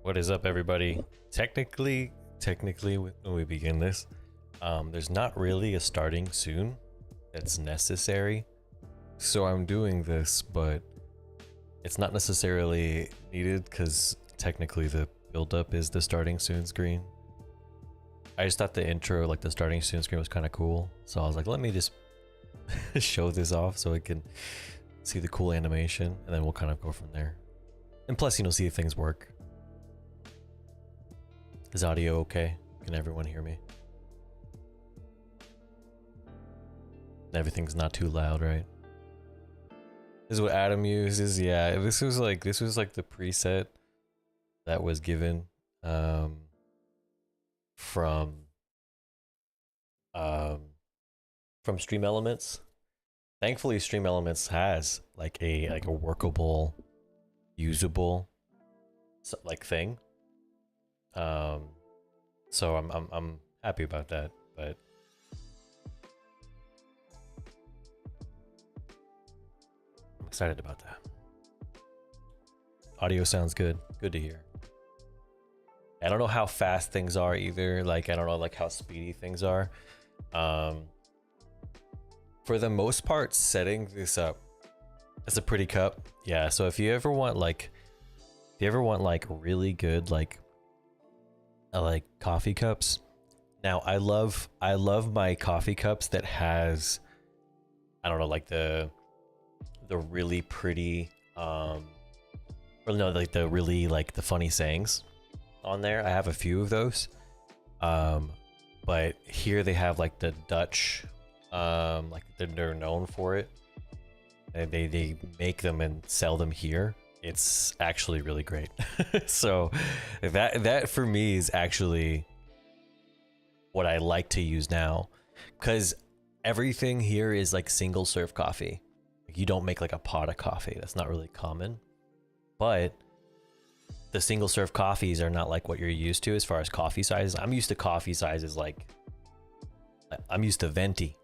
What is up, everybody? Technically, when we begin this, there's not really a starting soon that's necessary. So I'm doing this, but it's not necessarily needed because technically the build-up is the starting soon screen. I just thought the intro, like the starting soon screen, was kind of cool. So I was like, let me just show this off so I can see the cool animation, and then we'll kind of go from there. And plus, you know, see if things work. Is audio okay? Can everyone hear me? Everything's not too loud, right? This is what Adam uses. Yeah, this was like the preset that was given from Stream Elements. Thankfully, Stream Elements has like a workable, usable like thing. So I'm happy about that, but I'm excited about that. Audio sounds good. Good to hear. I don't know how fast things are either. Like, I don't know like how speedy things are. For the most part, setting this up, it's a pretty cup. Yeah, so if you ever want like really good like coffee cups. Now I love my coffee cups that has, I don't know, like the really pretty or no, like the really like the funny sayings on there. I have a few of those. But here they have like the Dutch, like they're known for it. And they make them and sell them here. It's actually really great. So that for me is actually what I like to use now, because everything here is like single serve coffee. Like, you don't make like a pot of coffee. That's not really common. But the single serve coffees are not like what you're used to as far as coffee sizes. I'm used to coffee sizes like I'm used to venti.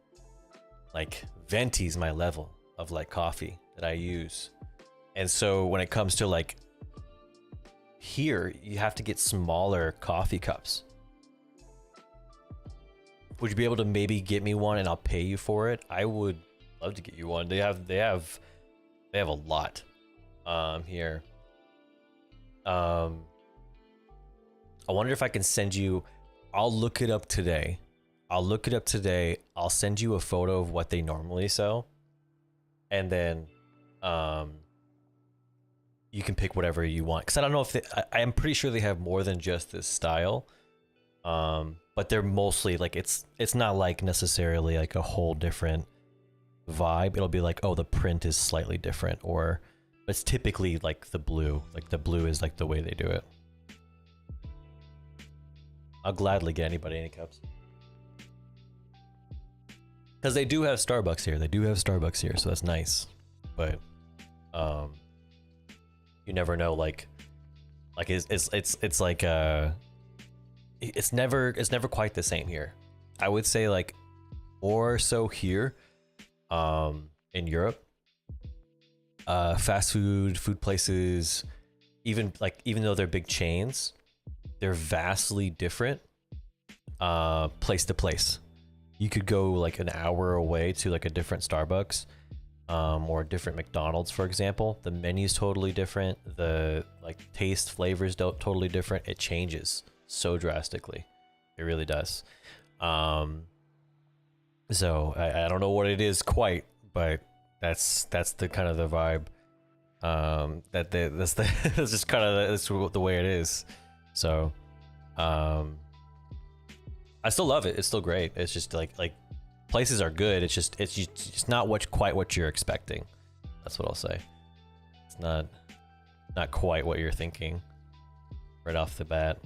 Like venti's my level of like coffee that I use. And so when it comes to like here, you have to get smaller coffee cups. Would you be able to maybe get me one and I'll pay you for it? I would love to get you one. They have a lot here. I wonder if I can send you, I'll look it up today. I'll send you a photo of what they normally sell. And then you can pick whatever you want, because I don't know if they, I'm pretty sure they have more than just this style, but they're mostly like it's not like necessarily like a whole different vibe. It'll be like, oh, the print is slightly different, or it's typically like the blue is like the way they do it. I'll gladly get anybody any cups, because they do have Starbucks here. So that's nice, but you never know, like it's like it's never quite the same here. I would say like more so here in Europe. Fast food places, even though they're big chains, they're vastly different place to place. You could go like an hour away to like a different Starbucks or a different McDonald's, for example. The menu's totally different. The like taste, flavors totally different. It changes so drastically. It really does. So I don't know what it is quite, but that's the kind of the vibe. That's just kind of that's the way it is. So I still love it. It's still great. It's just like places are good. It's just not quite what you're expecting. That's what I'll say. It's not quite what you're thinking right off the bat.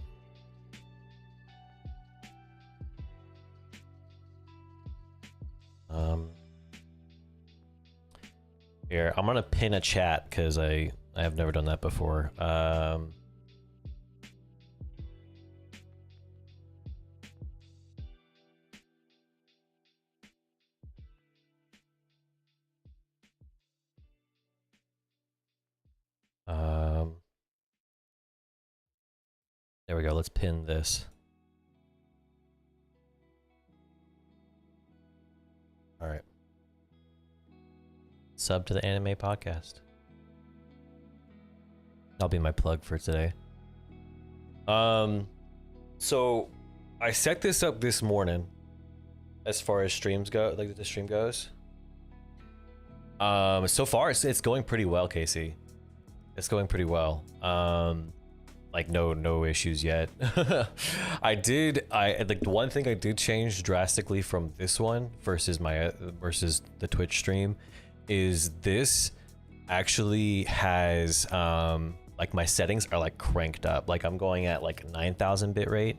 Here, I'm gonna pin a chat because I have never done that before. There we go. Let's pin this. All right. Sub to the anime podcast. That'll be my plug for today. So I set this up this morning as far as streams go, like the stream goes. So far it's going pretty well, Casey. It's going pretty well. Like no issues yet. Like the one thing I did change drastically from this one versus the Twitch stream is this actually has like my settings are like cranked up. Like I'm going at like 9,000 bit rate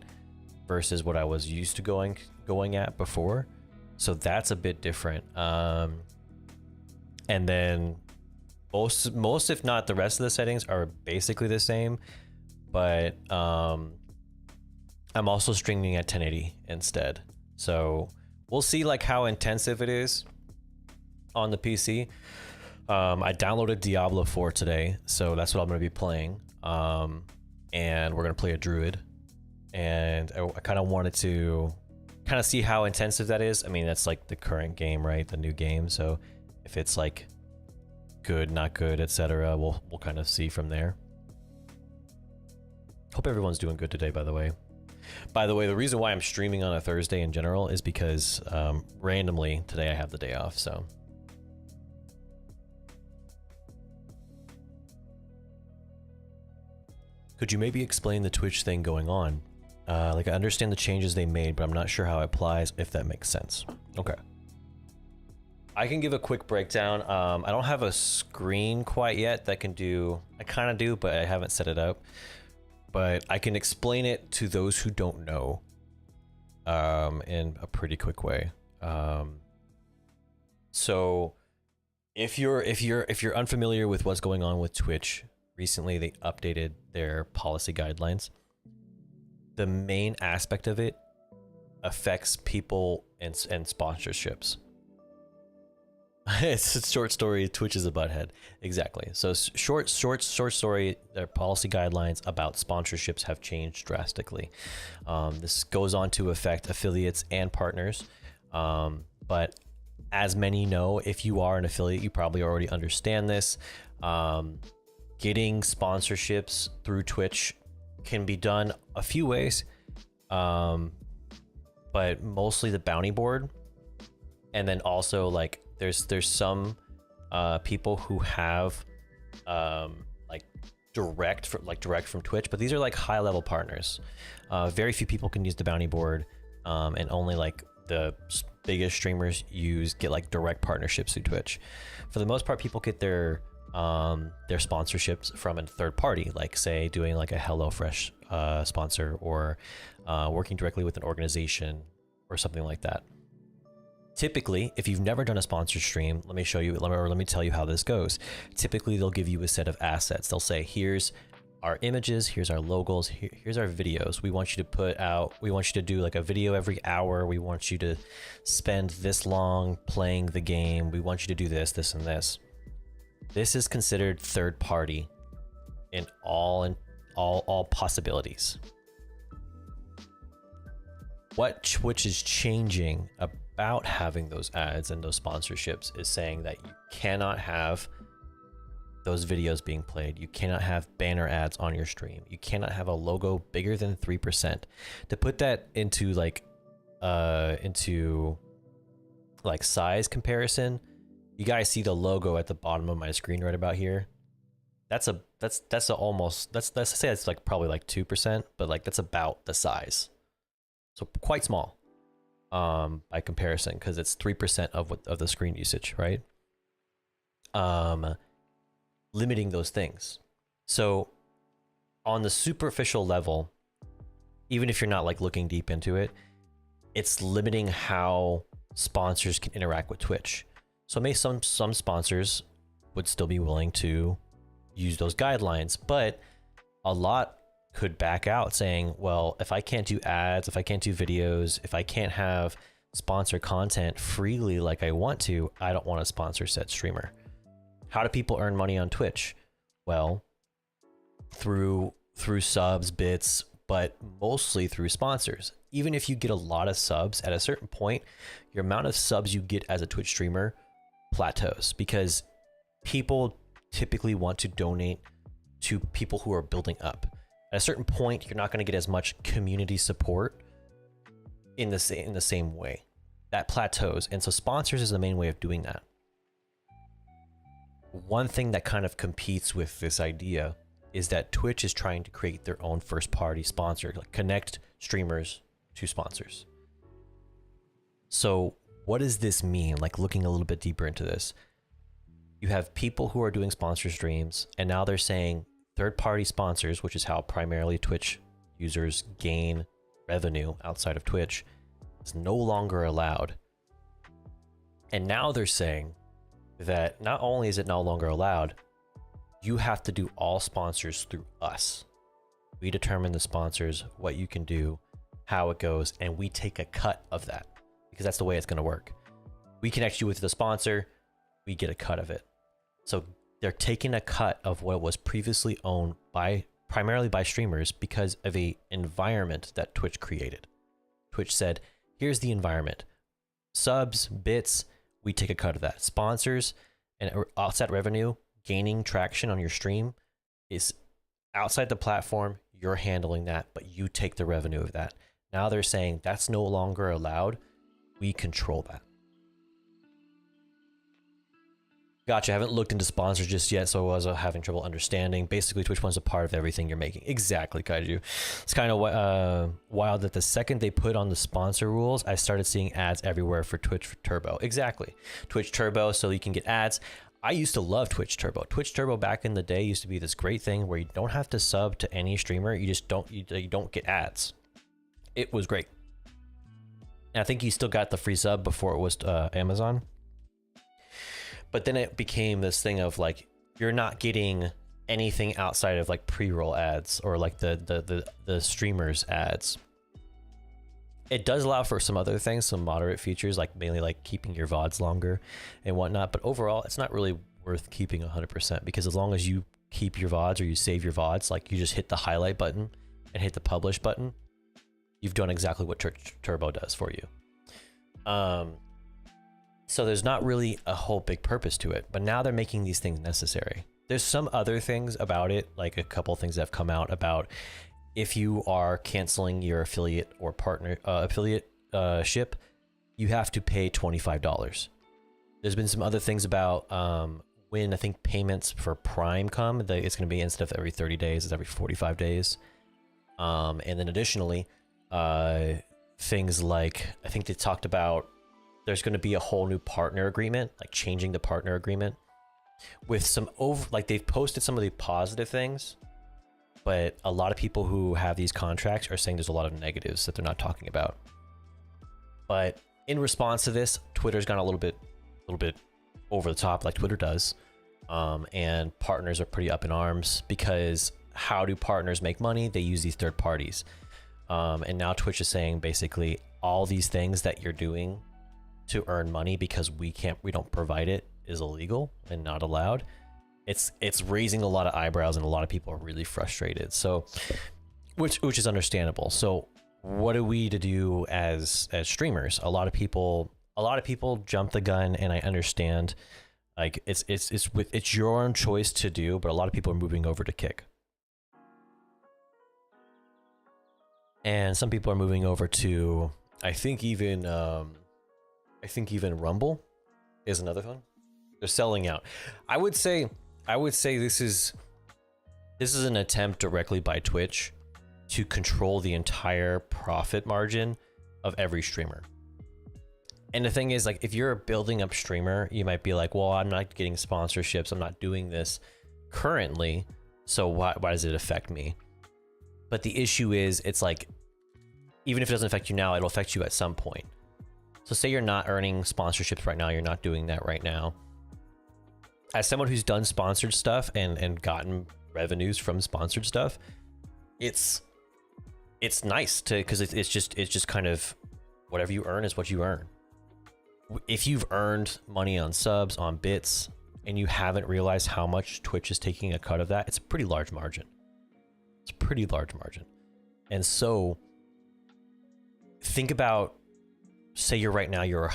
versus what I was used to going at before. So that's a bit different. And then most if not the rest of the settings are basically the same, but I'm also streaming at 1080 instead. So we'll see like how intensive it is on the PC. I downloaded Diablo 4 today, so that's what I'm going to be playing. And we're going to play a Druid. And I kind of wanted to kind of see how intensive that is. I mean, that's like the current game, right? The new game. So if it's like good, not good, etc., we'll kind of see from there. Hope everyone's doing good today, by the way. By the way, the reason why I'm streaming on a Thursday in general is because randomly today I have the day off, so. Could you maybe explain the Twitch thing going on? Like I understand the changes they made, but I'm not sure how it applies, if that makes sense. Okay. I can give a quick breakdown. I don't have a screen quite yet that can do, I kind of do, but I haven't set it up. But I can explain it to those who don't know in a pretty quick way. So if you're unfamiliar with what's going on with Twitch, recently they updated their policy guidelines. The main aspect of it affects people and sponsorships. It's a short story. Twitch is a butthead. Exactly. So short story. Their policy guidelines about sponsorships have changed drastically. This goes on to affect affiliates and partners. But as many know, if you are an affiliate, you probably already understand this. Getting sponsorships through Twitch can be done a few ways, but mostly the bounty board, and then also like there's some people who have like direct from Twitch, but these are like high level partners. Very few people can use the bounty board, and only like the biggest streamers get like direct partnerships through Twitch. For the most part, people get their sponsorships from a third party, like say doing like a HelloFresh sponsor, or working directly with an organization or something like that. Typically, if you've never done a sponsored stream, let me show you, or let me tell you how this goes. Typically, they'll give you a set of assets. They'll say, here's our images, here's our logos, here's our videos. We want you to do like a video every hour. We want you to spend this long playing the game. We want you to do this, this, and this. This is considered third party in all possibilities. What Twitch is changing about having those ads and those sponsorships is saying that you cannot have those videos being played. You cannot have banner ads on your stream. You cannot have a logo bigger than 3%. To put that into like size comparison, you guys see the logo at the bottom of my screen right about here. Let's say it's like probably like 2%, but like that's about the size. So quite small by comparison, because it's 3% of the screen usage, right? Limiting those things. So on the superficial level, even if you're not like looking deep into it, it's limiting how sponsors can interact with Twitch. So maybe some sponsors would still be willing to use those guidelines, but a lot could back out saying, well, if I can't do ads, if I can't do videos, if I can't have sponsored content freely like I want to, I don't want to sponsor said streamer. How do people earn money on Twitch? Well, through subs, bits, but mostly through sponsors. Even if you get a lot of subs, at a certain point, your amount of subs you get as a Twitch streamer plateaus, because people typically want to donate to people who are building up. At a certain point, you're not going to get as much community support in the same way. That plateaus, and so sponsors is the main way of doing that. One thing that kind of competes with this idea is that Twitch is trying to create their own first-party sponsor, like connect streamers to sponsors. So what does this mean? Like, looking a little bit deeper into this, you have people who are doing sponsor streams, and now they're saying third-party sponsors, which is how primarily Twitch users gain revenue outside of Twitch, is no longer allowed. And now they're saying that not only is it no longer allowed, you have to do all sponsors through us. We determine the sponsors, what you can do, how it goes, and we take a cut of that, because that's the way it's going to work. We connect you with the sponsor, we get a cut of it. So they're taking a cut of what was previously owned primarily by streamers because of a environment that Twitch created. Twitch said, here's the environment. Subs, bits, we take a cut of that. Sponsors and offset revenue, gaining traction on your stream is outside the platform. You're handling that, but you take the revenue of that. Now they're saying that's no longer allowed. We control that. Gotcha. I haven't looked into sponsors just yet, so I was having trouble understanding. Basically, Twitch wants a part of everything you're making. Exactly, Kaiju. It's kind of wild that the second they put on the sponsor rules, I started seeing ads everywhere for Twitch Turbo. Exactly. Twitch Turbo, so you can get ads. I used to love Twitch Turbo. Twitch Turbo back in the day used to be this great thing where you don't have to sub to any streamer. You just don't, you don't get ads. It was great. And I think you still got the free sub before it was Amazon. But then it became this thing of like, you're not getting anything outside of like pre-roll ads or like the streamers ads. It does allow for some other things, some moderate features, like mainly like keeping your VODs longer and whatnot. But overall, it's not really worth keeping 100%, because as long as you keep your VODs or you save your VODs, like you just hit the highlight button and hit the publish button, you've done exactly what Turbo does for you. So there's not really a whole big purpose to it, but now they're making these things necessary. There's some other things about it, like a couple things that have come out about if you are canceling your affiliate or partner ship, you have to pay $25. There's been some other things about when I think payments for Prime come, it's going to be instead of every 30 days, it's every 45 days. And then additionally, things like, I think they talked about there's going to be a whole new partner agreement, like changing the partner agreement with some like they've posted some of the positive things, but a lot of people who have these contracts are saying there's a lot of negatives that they're not talking about. But in response to this, Twitter's gone a little bit over the top, like Twitter does. And partners are pretty up in arms, because how do partners make money? They use these third parties. And now Twitch is saying basically all these things that you're doing to earn money because we don't provide it is illegal and not allowed. It's raising a lot of eyebrows, and a lot of people are really frustrated. So, which is understandable. So, what are we to do as streamers? A lot of people jump the gun, and I understand. Like it's your own choice to do, but a lot of people are moving over to Kick, and some people are moving over to I think even Rumble is another one. They're selling out. I would say this is an attempt directly by Twitch to control the entire profit margin of every streamer. And the thing is, like, if you're a building up streamer, you might be like, well, I'm not getting sponsorships, I'm not doing this currently, so why does it affect me? But the issue is, it's like, even if it doesn't affect you now, it'll affect you at some point. So say you're not earning sponsorships right now, you're not doing that right now. As someone who's done sponsored stuff and gotten revenues from sponsored stuff, it's nice to, because it's just kind of whatever you earn is what you earn. If you've earned money on subs, on bits, and you haven't realized how much Twitch is taking a cut of that, it's a pretty large margin. It's a pretty large margin. And so think about, say you're right now, you're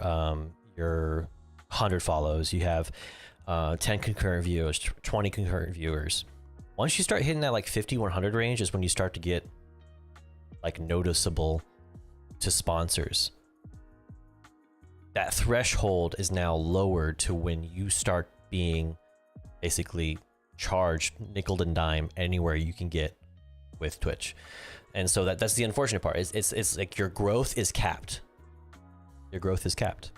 100 follows, you have 10 concurrent viewers, 20 concurrent viewers. Once you start hitting that like 50, 100 range is when you start to get like noticeable to sponsors. That threshold is now lowered to when you start being basically charged nickel and dime anywhere you can get with Twitch. And so that's the unfortunate part. It's like your growth is capped. Your growth is capped.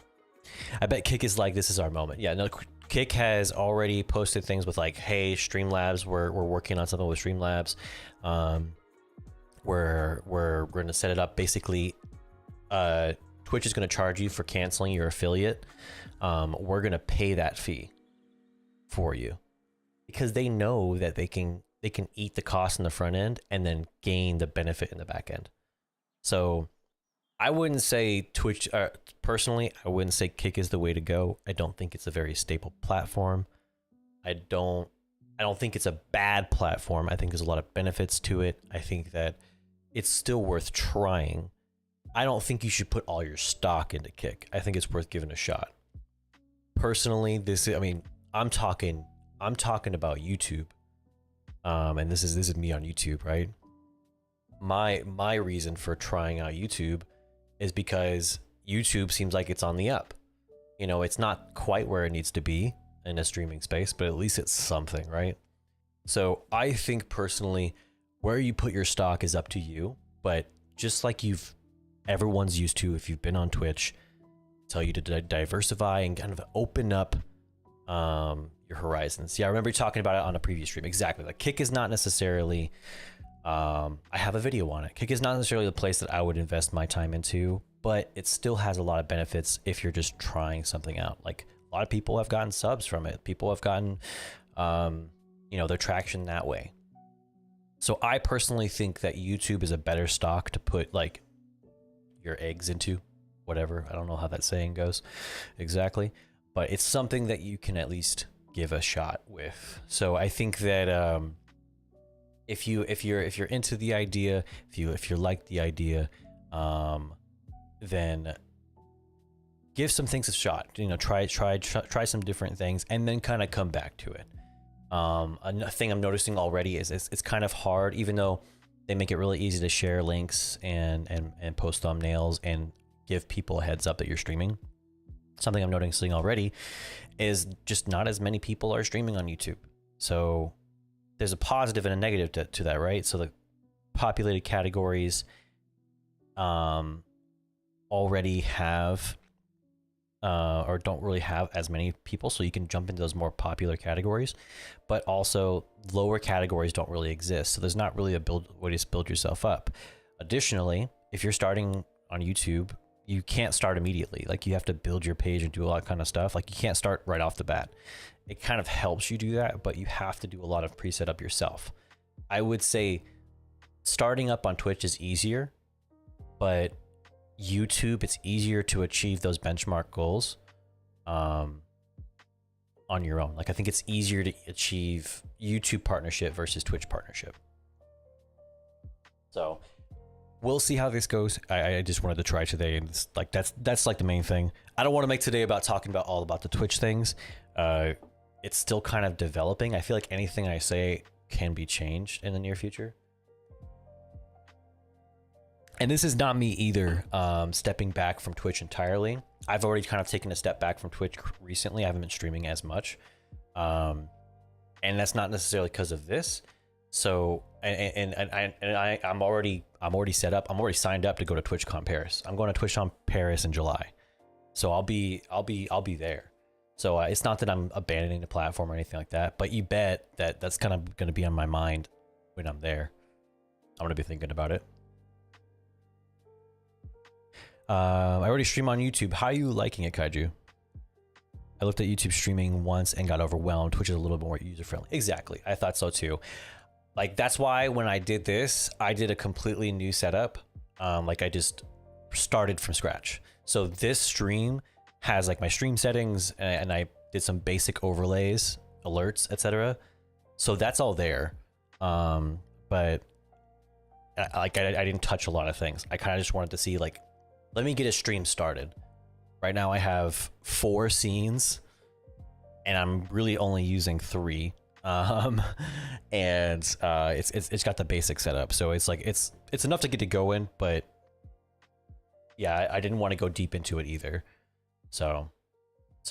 I bet Kick is like, this is our moment. Yeah, no, Kick has already posted things with like, hey, Streamlabs, we're working on something with Streamlabs. We're going to set it up. Basically, Twitch is going to charge you for canceling your affiliate. We're going to pay that fee for you because they know that they can eat the cost in the front end and then gain the benefit in the back end. So I wouldn't say Twitch, personally, I wouldn't say Kick is the way to go. I don't think it's a very stable platform. I don't think it's a bad platform. I think there's a lot of benefits to it. I think that it's still worth trying. I don't think you should put all your stock into Kick. I think it's worth giving a shot. Personally, I'm talking about YouTube. And this is me on YouTube, right? My reason for trying out YouTube is because YouTube seems like it's on the up. You know, it's not quite where it needs to be in a streaming space, but at least it's something, right? So I think personally, where you put your stock is up to you, but just like everyone's used to, if you've been on Twitch, tell you to diversify and kind of open up your horizons. Yeah, I remember you talking about it on a previous stream. Exactly. Like Kick is not necessarily, I have a video on it. Kick is not necessarily the place that I would invest my time into, but it still has a lot of benefits if you're just trying something out. Like a lot of people have gotten subs from it. People have gotten, their traction that way. So I personally think that YouTube is a better stock to put like your eggs into, whatever. I don't know how that saying goes exactly, but it's something that you can at least give a shot with. So I think that if you're into the idea, if you like the idea, then give some things a shot. You know, try some different things, and then kind of come back to it. Another thing I'm noticing already is it's kind of hard, even though they make it really easy to share links and post thumbnails and give people a heads up that you're streaming. Something I'm noticing already is just not as many people are streaming on YouTube. So there's a positive and a negative to that, right? So the populated categories already have or don't really have as many people, so you can jump into those more popular categories, but also lower categories don't really exist. So there's not really a way to build yourself up. Additionally, if you're starting on YouTube, you can't start immediately. Like you have to build your page and do a lot of kind of stuff. Like you can't start right off the bat. It kind of helps you do that, but you have to do a lot of pre-setup yourself. I would say starting up on Twitch is easier, but YouTube, it's easier to achieve those benchmark goals on your own. Like I think it's easier to achieve YouTube partnership versus Twitch partnership. So we'll see how this goes. I just wanted to try today, and it's like that's like the main thing. I don't want to make today about talking about all about the Twitch things. It's still kind of developing. I feel like anything I say can be changed in the near future. And this is not me either, stepping back from Twitch entirely. I've already kind of taken a step back from Twitch recently. I haven't been streaming as much. And that's not necessarily because of this. So, I'm already set up. I'm already signed up to go to TwitchCon Paris. I'm going to TwitchCon Paris in July. So I'll be there. So it's not that I'm abandoning the platform or anything like that, but you bet that that's kind of going to be on my mind when I'm there. I'm going to be thinking about it. I already stream on YouTube. How are you liking it, Kaiju? I looked at YouTube streaming once and got overwhelmed. Twitch is a little bit more user-friendly. Exactly. I thought so too. Like, that's why when I did this, I did a completely new setup. Like I just started from scratch. So this stream has like my stream settings, and I did some basic overlays, alerts, etc. So that's all there. But I didn't touch a lot of things. I kind of just wanted to see, like, let me get a stream started. Right now I have 4 scenes and I'm really only using 3. And it's got the basic setup, so it's like it's enough to get it going, but yeah, I didn't want to go deep into it either. So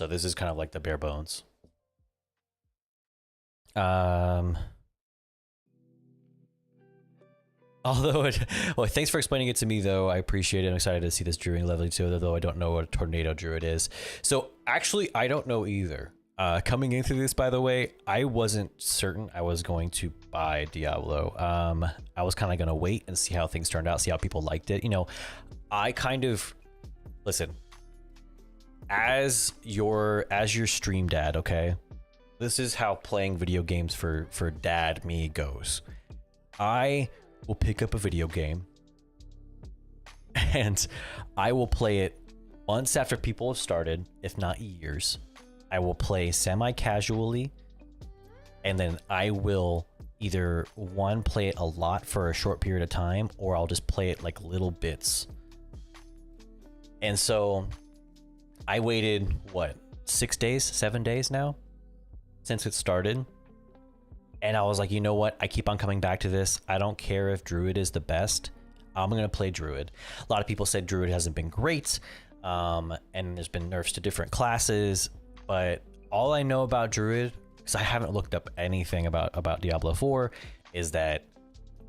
this is kind of like the bare bones. Although well, thanks for explaining it to me, though. I appreciate it. I'm excited to see this Druid level 2, though I don't know what a Tornado Druid is. So actually, I don't know either. Coming into this, by the way, I wasn't certain I was going to buy Diablo. I was kind of going to wait and see how things turned out, see how people liked it. You know, I kind of, listen, as your stream dad, okay? This is how playing video games for dad me goes. I will pick up a video game and I will play it months after people have started, if not years. I will play semi-casually, and then I will either play it a lot for a short period of time, or I'll just play it like little bits. And so I waited, what, 6 days, 7 days now since it started. And I was like, you know what? I keep on coming back to this. I don't care if Druid is the best. I'm going to play Druid. A lot of people said Druid hasn't been great. And there's been nerfs to different classes. But all I know about Druid, because I haven't looked up anything about Diablo 4, is that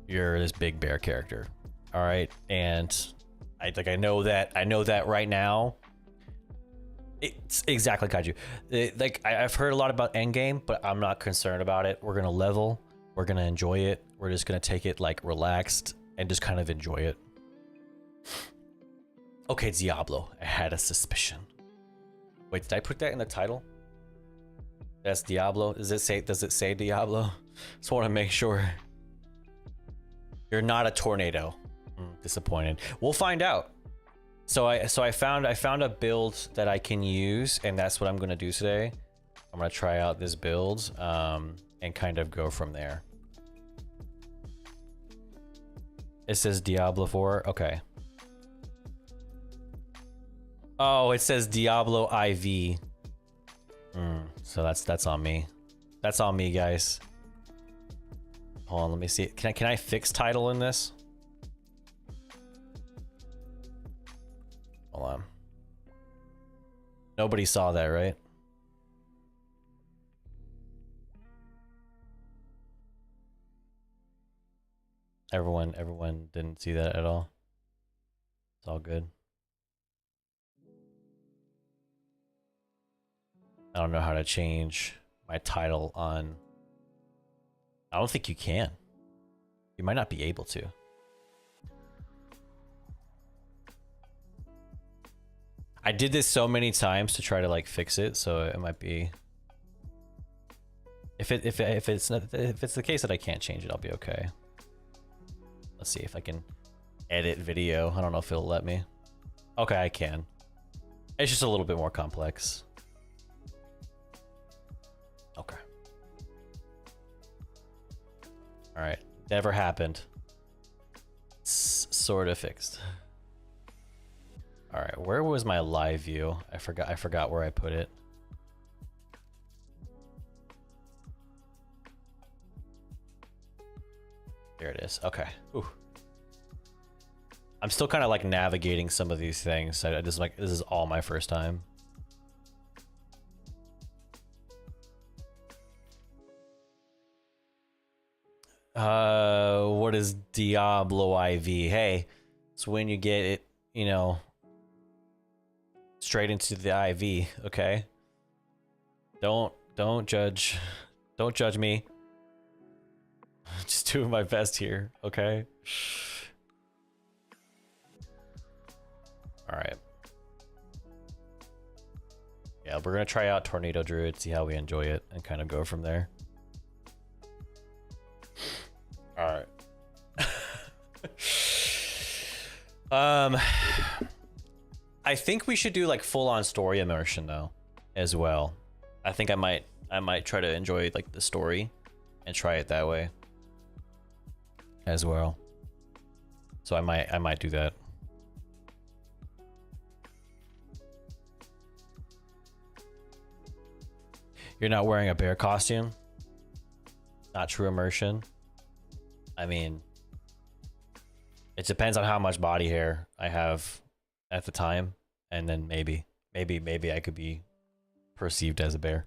you're this big bear character. All right. And I know that right now. It's exactly kaiju. I've heard a lot about endgame, but I'm not concerned about it. We're gonna level, we're gonna enjoy it. We're just gonna take it like relaxed and just kind of enjoy it. Okay, Diablo. I had a suspicion. Wait, did I put that in the title? That's Diablo. Does it say Diablo? Just want to make sure. You're not a tornado. Disappointed. We'll find out. So I found a build that I can use, and that's what I'm gonna do today. I'm gonna try out this build and kind of go from there. It says Diablo 4. Okay. Oh, it says Diablo IV. So that's on me. That's on me, guys. Hold on, let me see. Can I fix title in this? Hold on. Nobody saw that, right? Everyone didn't see that at all. It's all good. I don't know how to change my title on. I don't think you can. You might not be able to. I did this so many times to try to like fix it, so it might be. If it's the case that I can't change it, I'll be okay. Let's see if I can edit video. I don't know if it'll let me. Okay, I can. It's just a little bit more complex. Okay. All right. Never happened. Sort of fixed. All right. Where was my live view? I forgot where I put it. There it is. Okay. Ooh. I'm still kind of like navigating some of these things. I just like, this is all my first time. What is Diablo IV? Hey, it's when you get it, you know, straight into the IV, okay? Don't judge. Don't judge me. Just doing my best here, okay? All right. Yeah, we're gonna try out Tornado Druid, see how we enjoy it, and kind of go from there. All right. I think we should do like full-on story immersion though, as well. I think I might try to enjoy like the story and try it that way as well. So I might do that. You're not wearing a bear costume? Not true immersion? I mean, it depends on how much body hair I have at the time, and then maybe I could be perceived as a bear.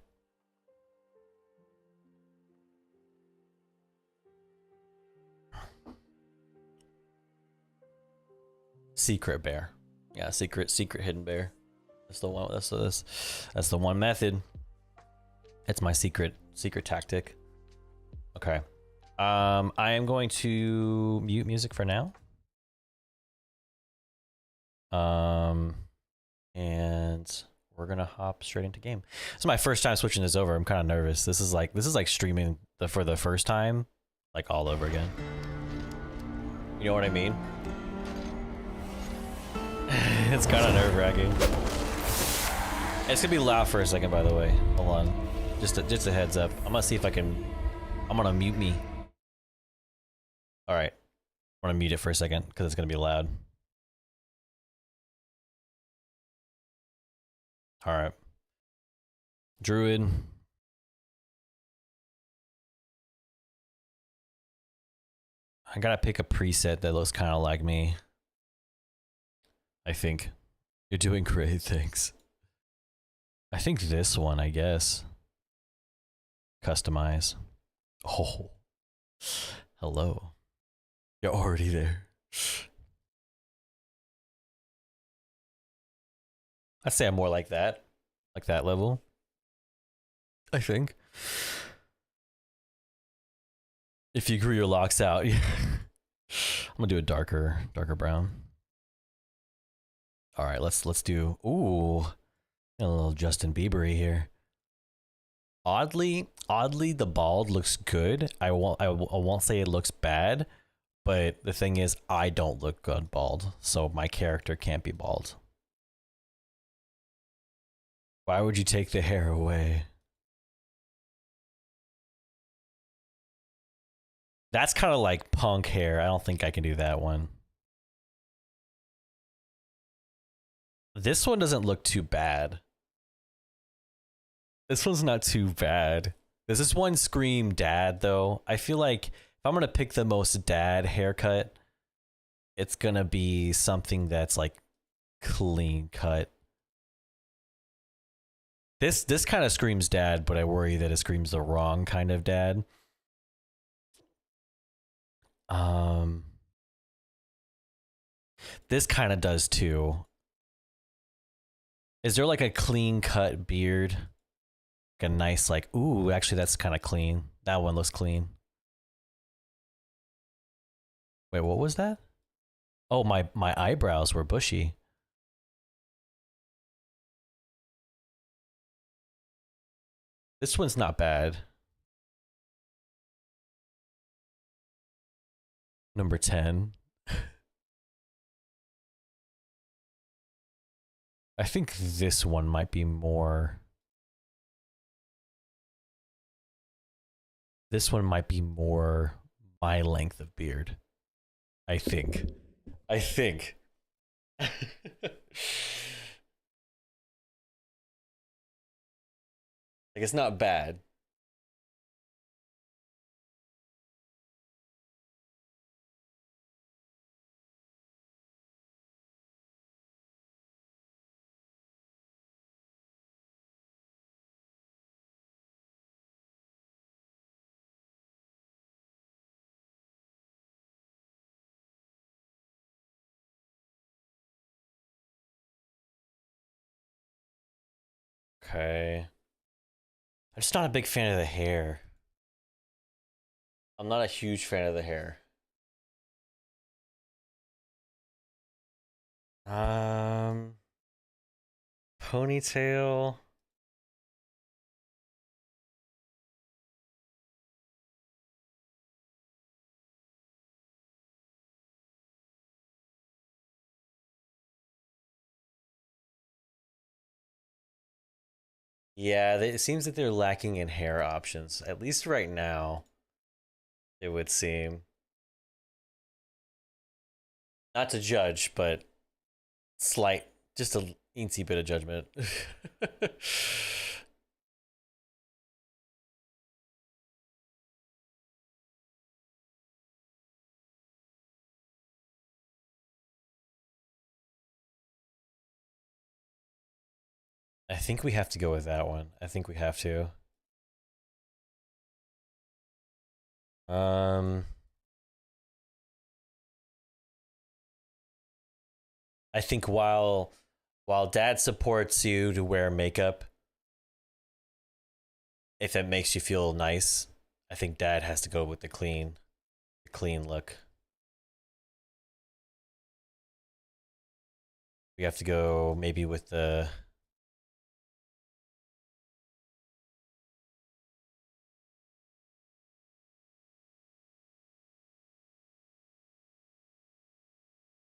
Secret bear. Yeah, secret hidden bear. That's the one. That's the one method. It's my secret tactic. Okay. I am going to mute music for now. And we're gonna hop straight into game. This is my first time switching this over. I'm kind of nervous. This is like streaming for the first time, like all over again. You know what I mean? It's kind of nerve-wracking. It's gonna be loud for a second, by the way. Hold on. Just a heads up. I'm gonna see if I can. I'm gonna mute me. All right. I'm gonna mute it for a second because it's gonna be loud. All right. Druid. I gotta pick a preset that looks kind of like me. I think. You're doing great, thanks. I think this one, I guess. Customize. Oh. Hello. You're already there. I'd say I'm more like that level. I think. If you grew your locks out, I'm gonna do a darker brown. All right, let's do. Ooh, a little Justin Bieber-y here. Oddly, the bald looks good. I won't say it looks bad, but the thing is, I don't look good bald, so my character can't be bald. Why would you take the hair away? That's kind of like punk hair. I don't think I can do that one. This one doesn't look too bad. This one's not too bad. Does this one scream dad, though? I feel like if I'm going to pick the most dad haircut, it's going to be something that's like clean cut. This kind of screams dad, but I worry that it screams the wrong kind of dad. This kind of does too. Is there like a clean cut beard? Like a nice like, ooh, actually that's kind of clean. That one looks clean. Wait, what was that? Oh, my eyebrows were bushy. This one's not bad. Number 10. I think this one might be more. This one might be more my length of beard. I think. Like, it's not bad. Okay. I'm just not a big fan of the hair. I'm not a huge fan of the hair. Ponytail. Yeah, it seems that they're lacking in hair options, at least right now, it would seem. Not to judge, but slight, just a eensy bit of judgment. I think we have to go with that one. I think we have to. I think while dad supports you to wear makeup, if it makes you feel nice, I think dad has to go with the clean look. We have to go maybe with the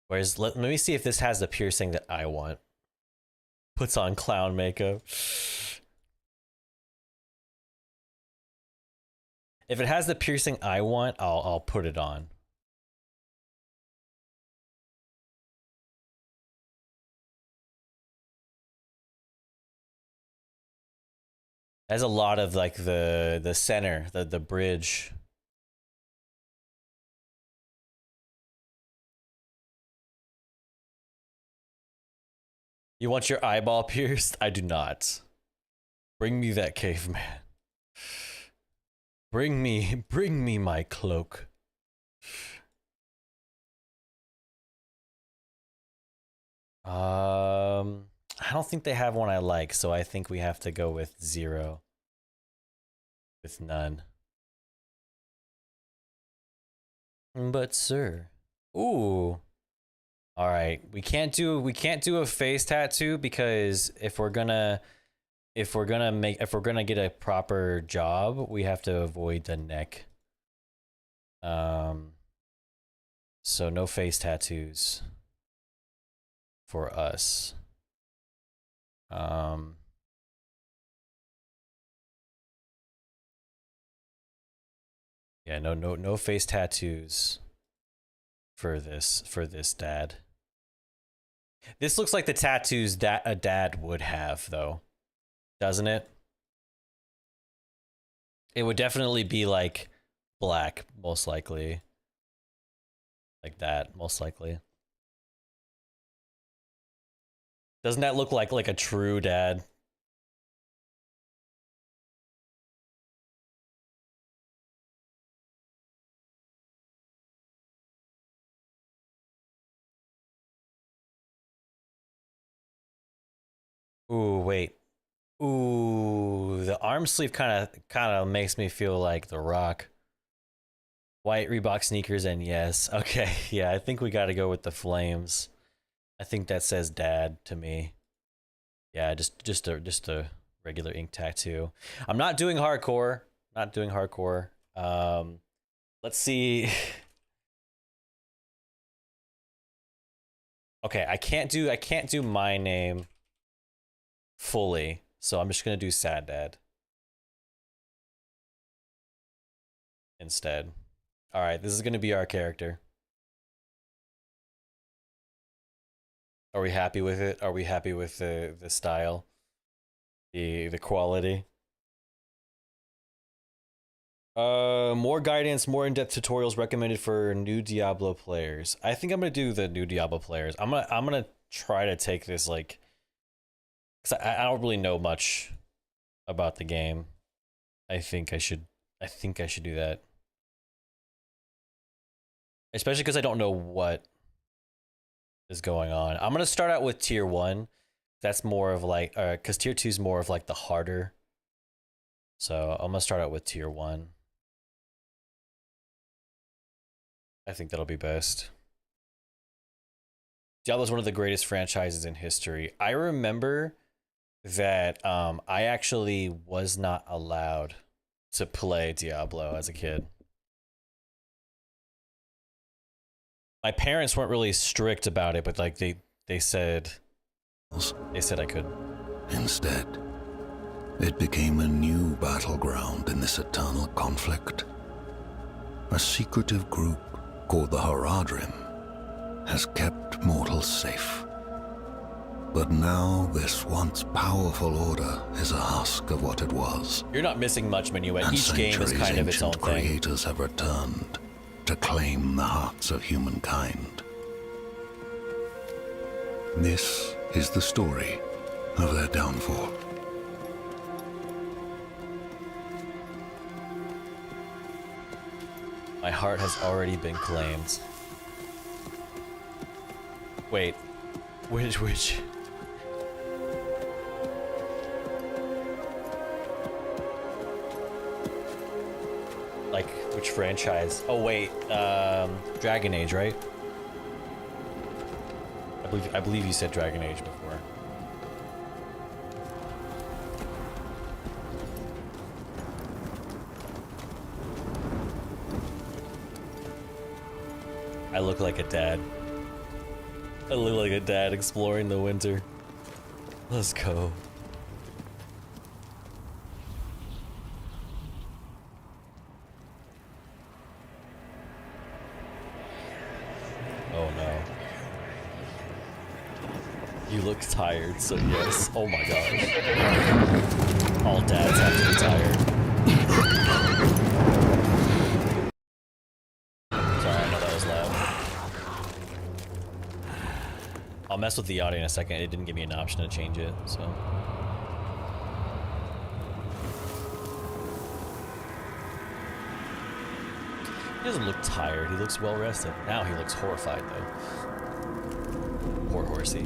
whereas let me see if this has the piercing that I want. Puts on clown makeup. If it has the piercing I want, I'll put it on. It has a lot of like the center, the bridge. You want your eyeball pierced? I do not. Bring me that caveman. Bring me my cloak. I don't think they have one I like, so I think we have to go with 0. With none. But sir. Ooh. All right, we can't do a face tattoo because if we're gonna get a proper job, we have to avoid the neck. So no face tattoos for us. Yeah, no face tattoos for this dad. This looks like the tattoos that a dad would have, though, doesn't it? It would definitely be like black, most likely. Like that, most likely. Doesn't that look like a true dad? Ooh, wait. Ooh, the arm sleeve kind of makes me feel like The Rock. White Reebok sneakers and yes. Okay, yeah, I think we got to go with the flames. I think that says dad to me. Yeah, just a regular ink tattoo. I'm not doing hardcore. Not doing hardcore. Let's see. Okay, I can't do my name fully, so I'm just gonna do sad dad instead. All right, this is gonna be our character. Are we happy with it? Are we happy with the style, the quality? More guidance, more in-depth tutorials recommended for new Diablo players. I think I'm gonna do the new Diablo players. I'm gonna try to take this like, cause I don't really know much about the game. I think I should do that. Especially because I don't know what is going on. I'm gonna start out with tier 1. That's more of like, because tier 2 is more of like the harder. So I'm gonna start out with tier 1. I think that'll be best. Diablo is one of the greatest franchises in history. I remember that I actually was not allowed to play Diablo as a kid. My parents weren't really strict about it, but like they said I could. Instead, it became a new battleground in this eternal conflict. A secretive group called the Haradrim has kept mortals safe. But now this once powerful order is a husk of what it was. You're not missing much, Minuet. And Each game is kind of its own ancient thing. creators have returned to claim the hearts of humankind. This is the story of their downfall. My heart has already been claimed. Wait. Which? Like, which franchise? Oh wait, Dragon Age, right? I believe you said Dragon Age before. I look like a dad. I look like a dad exploring the winter. Let's go. Oh no. You look tired, so yes. Oh my gosh. All dads have to be tired. Sorry, I know that was loud. I'll mess with the audio in a second. It didn't give me an option to change it, so. He doesn't look tired. He looks well rested. Now he looks horrified, though. Poor horsey.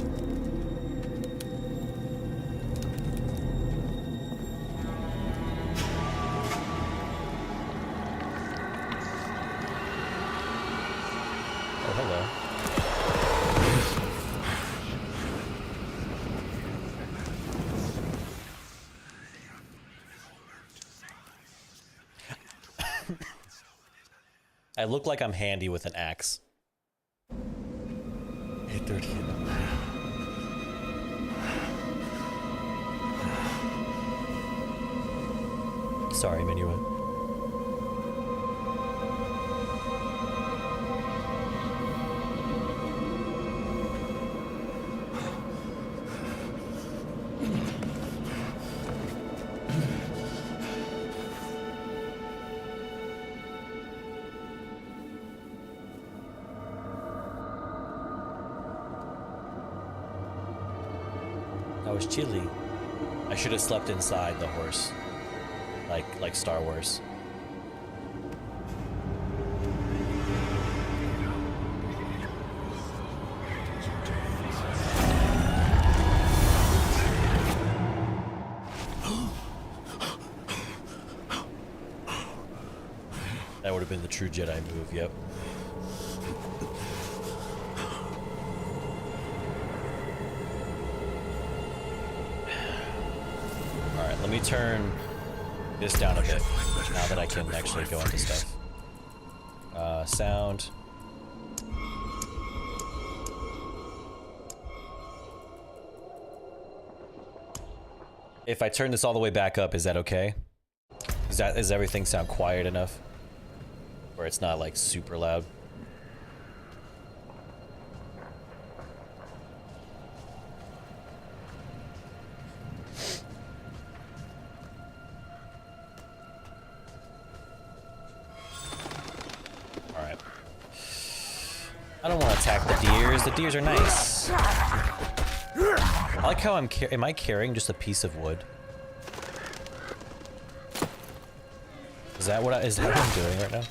Oh, hello. I look like I'm handy with an axe. 8:30 in the morning. Sorry, Minuet. I was chilly. I should have slept inside the horse. Like Star Wars. That would have been the true Jedi move, yep. Alright, let me turn this down a bit now that I can actually go into stuff. Sound. If I turn this all the way back up, is that okay? Does everything sound quiet enough? Where it's not like super loud? Alright. I don't want to attack the deers. The deers are nice. I like how am I carrying just a piece of wood? Is that what I'm doing right now?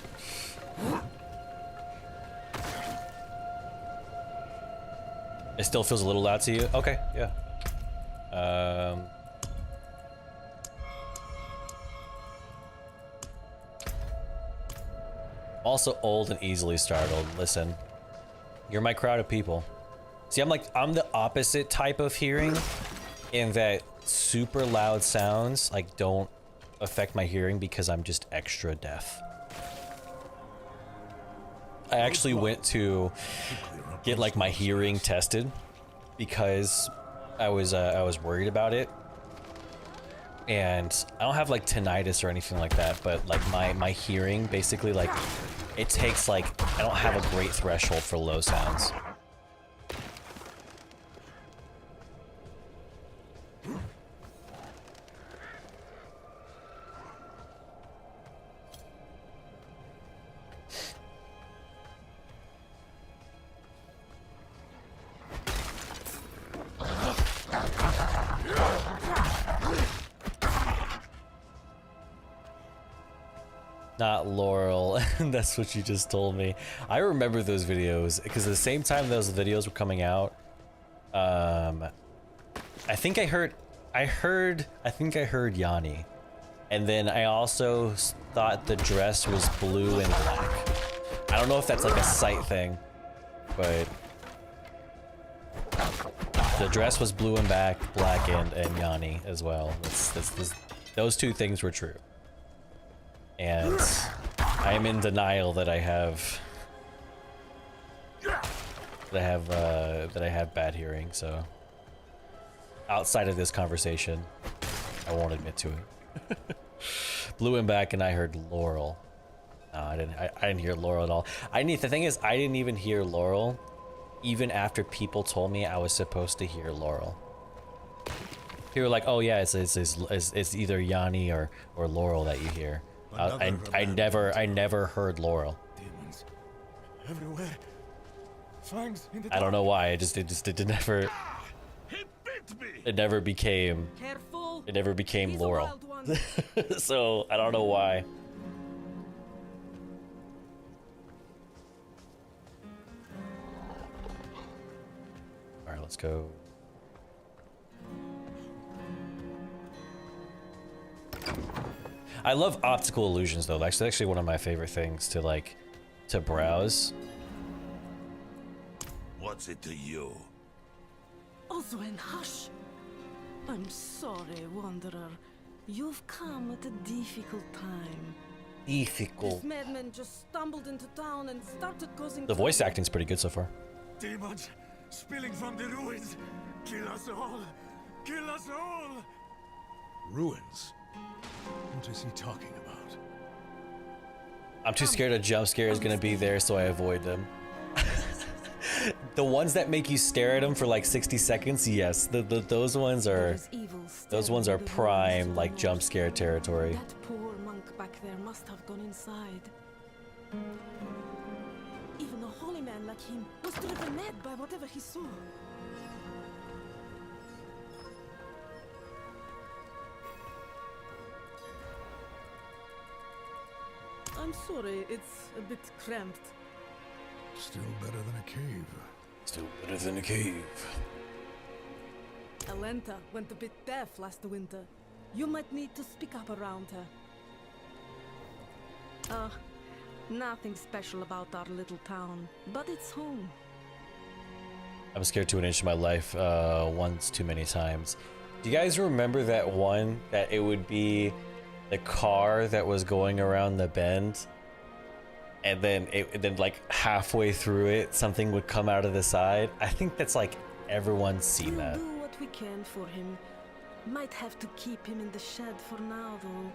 It still feels a little loud to you? Okay, yeah. Also old and easily startled. Listen, you're my crowd of people. See, I'm the opposite type of hearing in that super loud sounds like don't affect my hearing because I'm just extra deaf. I actually went to get like my hearing tested because I was worried about it, and I don't have like tinnitus or anything like that, but like my hearing basically like it takes like I don't have a great threshold for low sounds, Not Laurel. That's what you just told me. I remember those videos because at the same time those videos were coming out, I think I heard Yanni, and then I also thought the dress was blue and black. I don't know if that's like a sight thing, but the dress was blue and black and Yanni as well. Those two things were true. And I am in denial that I have bad hearing, so outside of this conversation, I won't admit to it. Blue and back, and I heard Laurel. No, I didn't hear Laurel at all. The thing is, I didn't even hear Laurel, even after people told me I was supposed to hear Laurel. People were like, "Oh yeah, it's either Yanni or Laurel that you hear." I never heard Laurel. Demons everywhere. Fangs in the I don't know why. It never. It never became. Careful. It never became He's a Laurel. wild one. So I don't know why. All right, let's go. I love optical illusions though. That's actually one of my favorite things to browse. What's it to you? Oswin, hush. I'm sorry, Wanderer. You've come at a difficult time. Difficult. This madman just stumbled into town and started causing The voice trouble. acting's pretty good so far. Demons spilling from the ruins. Kill us all. Kill us all. Ruins? What is he talking about? I'm too scared a jump scare is gonna be there, so I avoid them. The ones that make you stare at them for like 60 seconds, yes. Those ones are prime like jump scare territory. That poor monk back there must have gone inside. Even a holy man like him was driven mad by whatever he saw. I'm sorry, it's a bit cramped. Still better than a cave. Still better than a cave. Alenta went a bit deaf last winter. You might need to speak up around her. Nothing special about our little town, but it's home. I'm scared to an inch of my life once too many times. Do you guys remember that one that it would be the car that was going around the bend, and then like halfway through it something would come out of the side? I think that's like everyone's seen that. We'll do what we can for him. Might have to keep him in the shed for now, though.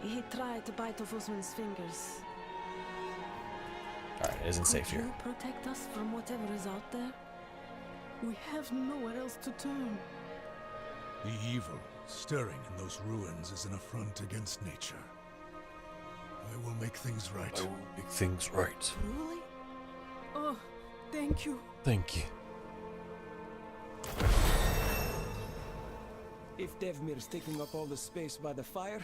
He tried to bite off Osman's fingers. All right, it isn't safe Could here. you protect us from whatever is out there? We have nowhere else to turn. The evil stirring in those ruins is an affront against nature. I will make things right. I will make things right. Truly? Oh, thank you. Thank you. If Devmir's taking up all the space by the fire,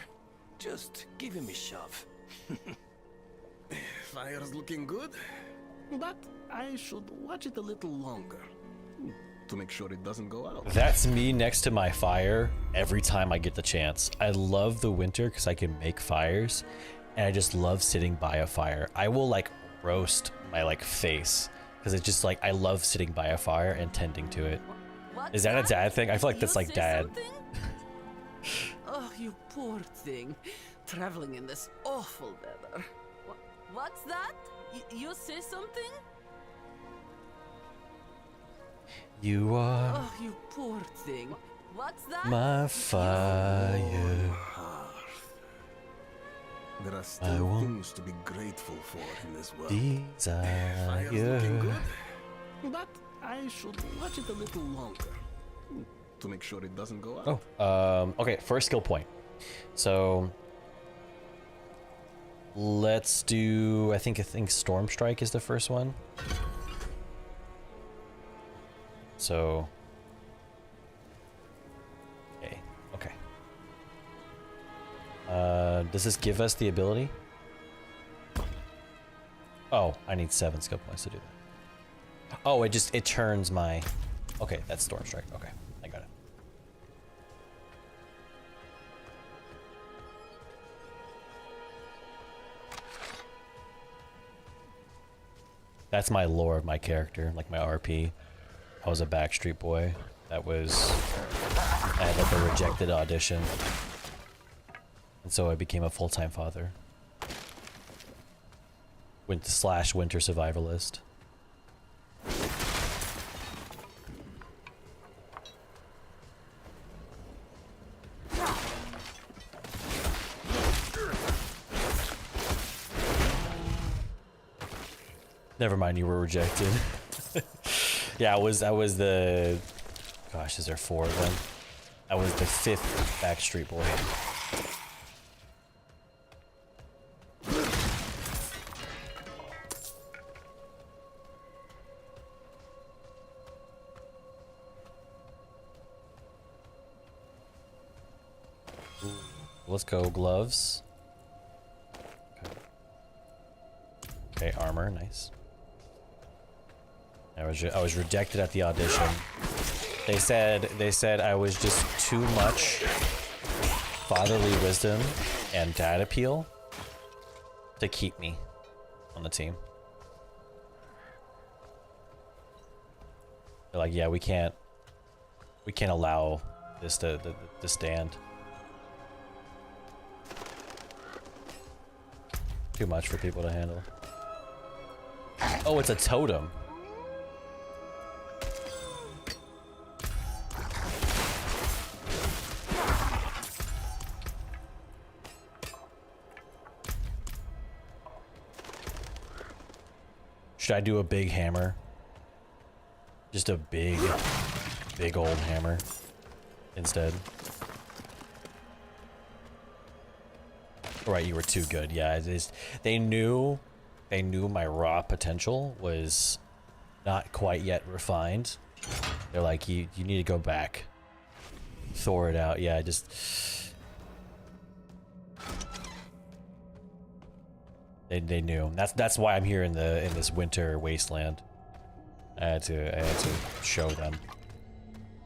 just give him a shove. Fire's looking good, but I should watch it a little longer to make sure it doesn't go out. That's me next to my fire every time I get the chance. I love the winter because I can make fires, and I just love sitting by a fire. I will like roast my like face because it's just like I love sitting by a fire and tending to it. What's Is that a dad thing? I feel like that's like dad. Oh, you poor thing. Traveling in this awful weather. What's that? You say something? You are Oh, you poor thing. What's that? my fire. There are I still want things to be grateful for in this world. Desire. Fire's looking good, but I should watch it a little longer to make sure it doesn't go out. Oh, okay, first skill point. So let's do, I think Storm Strike is the first one. So, okay. Does this give us the ability? Oh, I need 7 skill points to do that. Oh, it turns my... Okay, that's Storm Strike. Okay, I got it. That's my lore of my character, like my RP. I was a Backstreet Boy. I had like a rejected audition. And so I became a full-time father. Winter survivalist. Never mind, you were rejected. Yeah, I was the... Gosh, is there 4 of them? I was the 5th Backstreet Boy. Let's go gloves. Okay, armor, nice. I was rejected at the audition. They said I was just too much fatherly wisdom and dad appeal to keep me on the team. They're like, yeah, we can't allow this to stand. Too much for people to handle. Oh, it's a totem. Should I do a big hammer? Just a big old hammer instead. Right, you were too good. Yeah, they knew my raw potential was not quite yet refined. They're like, you need to go back. Thaw it out. Yeah, They knew. That's why I'm here in this winter wasteland. I had to show them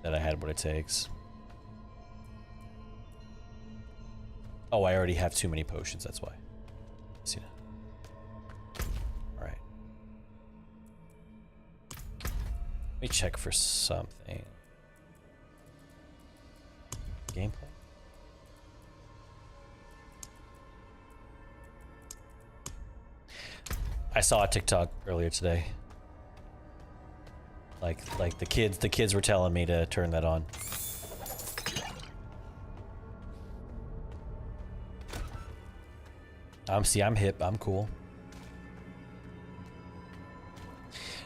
that I had what it takes. Oh, I already have too many potions, that's why. See now. Alright. Let me check for something. Gameplay? I saw a TikTok earlier today. Like the kids were telling me to turn that on. I'm hip, I'm cool.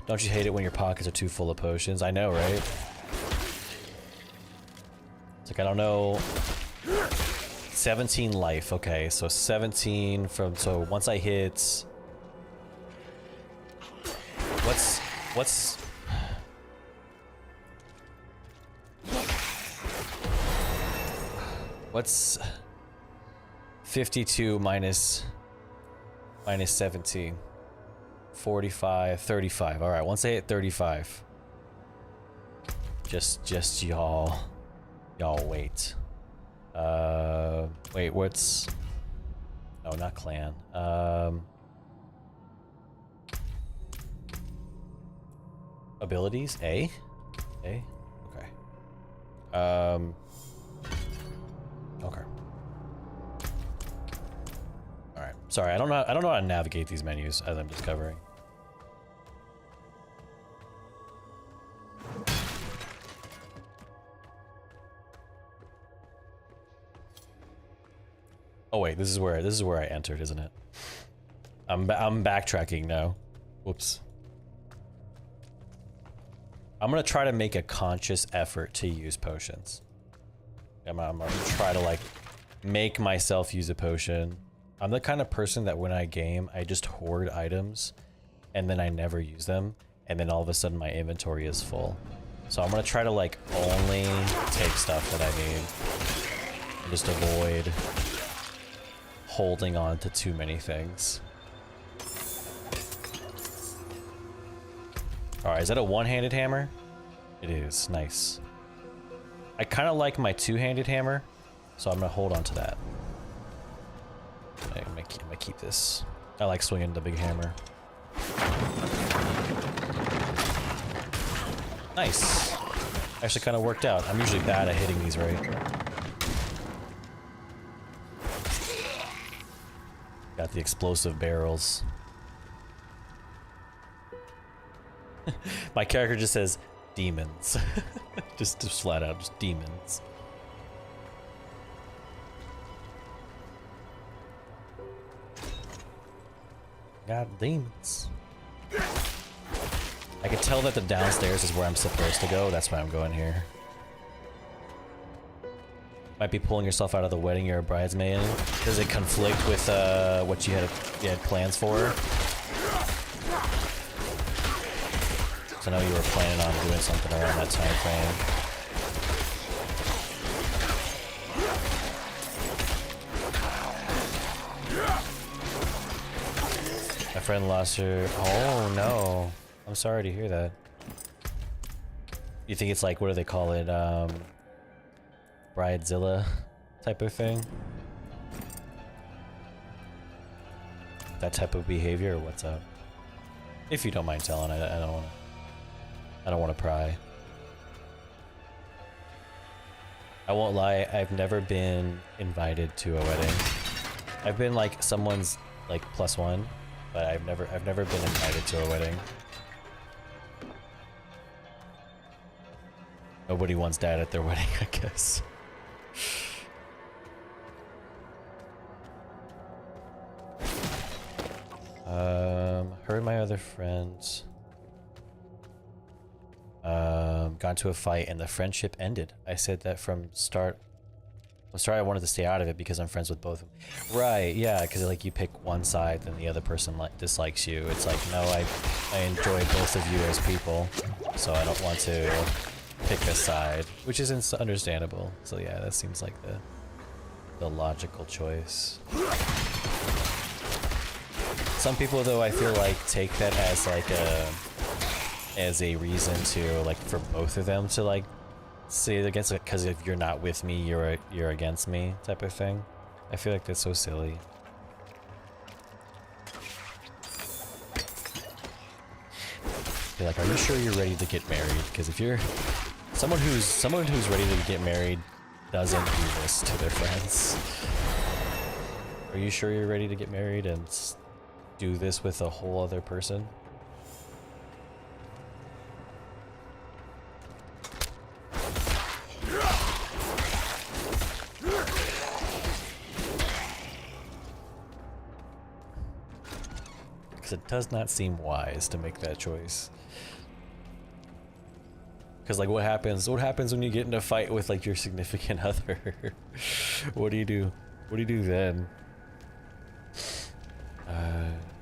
Don't you hate it when your pockets are too full of potions? I know, right? It's like, I don't know. 17 life, okay, so 17 from, so once I hit... What's 52 minus 17? 45, 35. All right, once I hit 35, just y'all wait. Wait, what's... No, not clan. Abilities? A? Okay. Okay. Alright. Sorry, I don't know how to navigate these menus as I'm discovering. Oh wait, this is where I entered, isn't it? I'm backtracking now. Whoops. I'm gonna try to make a conscious effort to use potions. I'm gonna try to like make myself use a potion. I'm the kind of person that when I game, I just hoard items and then I never use them. And then all of a sudden my inventory is full. So I'm gonna try to like only take stuff that I need and just avoid holding on to too many things. Alright, is that a one-handed hammer? It is. Nice. I kind of like my two-handed hammer, so I'm going to hold on to that. I'm gonna keep this. I like swinging the big hammer. Nice. Actually kind of worked out. I'm usually bad at hitting these right. Got the explosive barrels. My character just says demons. just flat out, just demons. God, demons. I can tell that the downstairs is where I'm supposed to go. That's why I'm going here. Might be pulling yourself out of the wedding you're a bridesmaid in. Does it conflict with what you had plans for? So I know you were planning on doing something around that time frame. My friend lost her. Oh no. I'm sorry to hear that. You think it's like, what do they call it? Bridezilla type of thing? That type of behavior, or what's up? If you don't mind telling, I don't wanna pry. I won't lie, I've never been invited to a wedding. I've been like someone's like +1, but I've never been invited to a wedding. Nobody wants dad at their wedding, I guess. Her and my other friends got into a fight and the friendship ended. I said that from start. I'm sorry, I wanted to stay out of it because I'm friends with both of them. Right, yeah, because like you pick one side, then the other person dislikes you. It's like, no, I enjoy both of you as people, so I don't want to pick a side, which is understandable. So yeah, that seems like the logical choice. Some people though, I feel like take that as like as a reason to like for both of them to like say against it, because if you're not with me, you're against me type of thing. I feel like that's so silly. You're like, are you sure you're ready to get married? Because if you're someone who's ready to get married doesn't do this to their friends. Are you sure you're ready to get married and do this with a whole other person? Because it does not seem wise to make that choice. Because like what happens when you get in a fight with like your significant other? What do you do? What do you do then?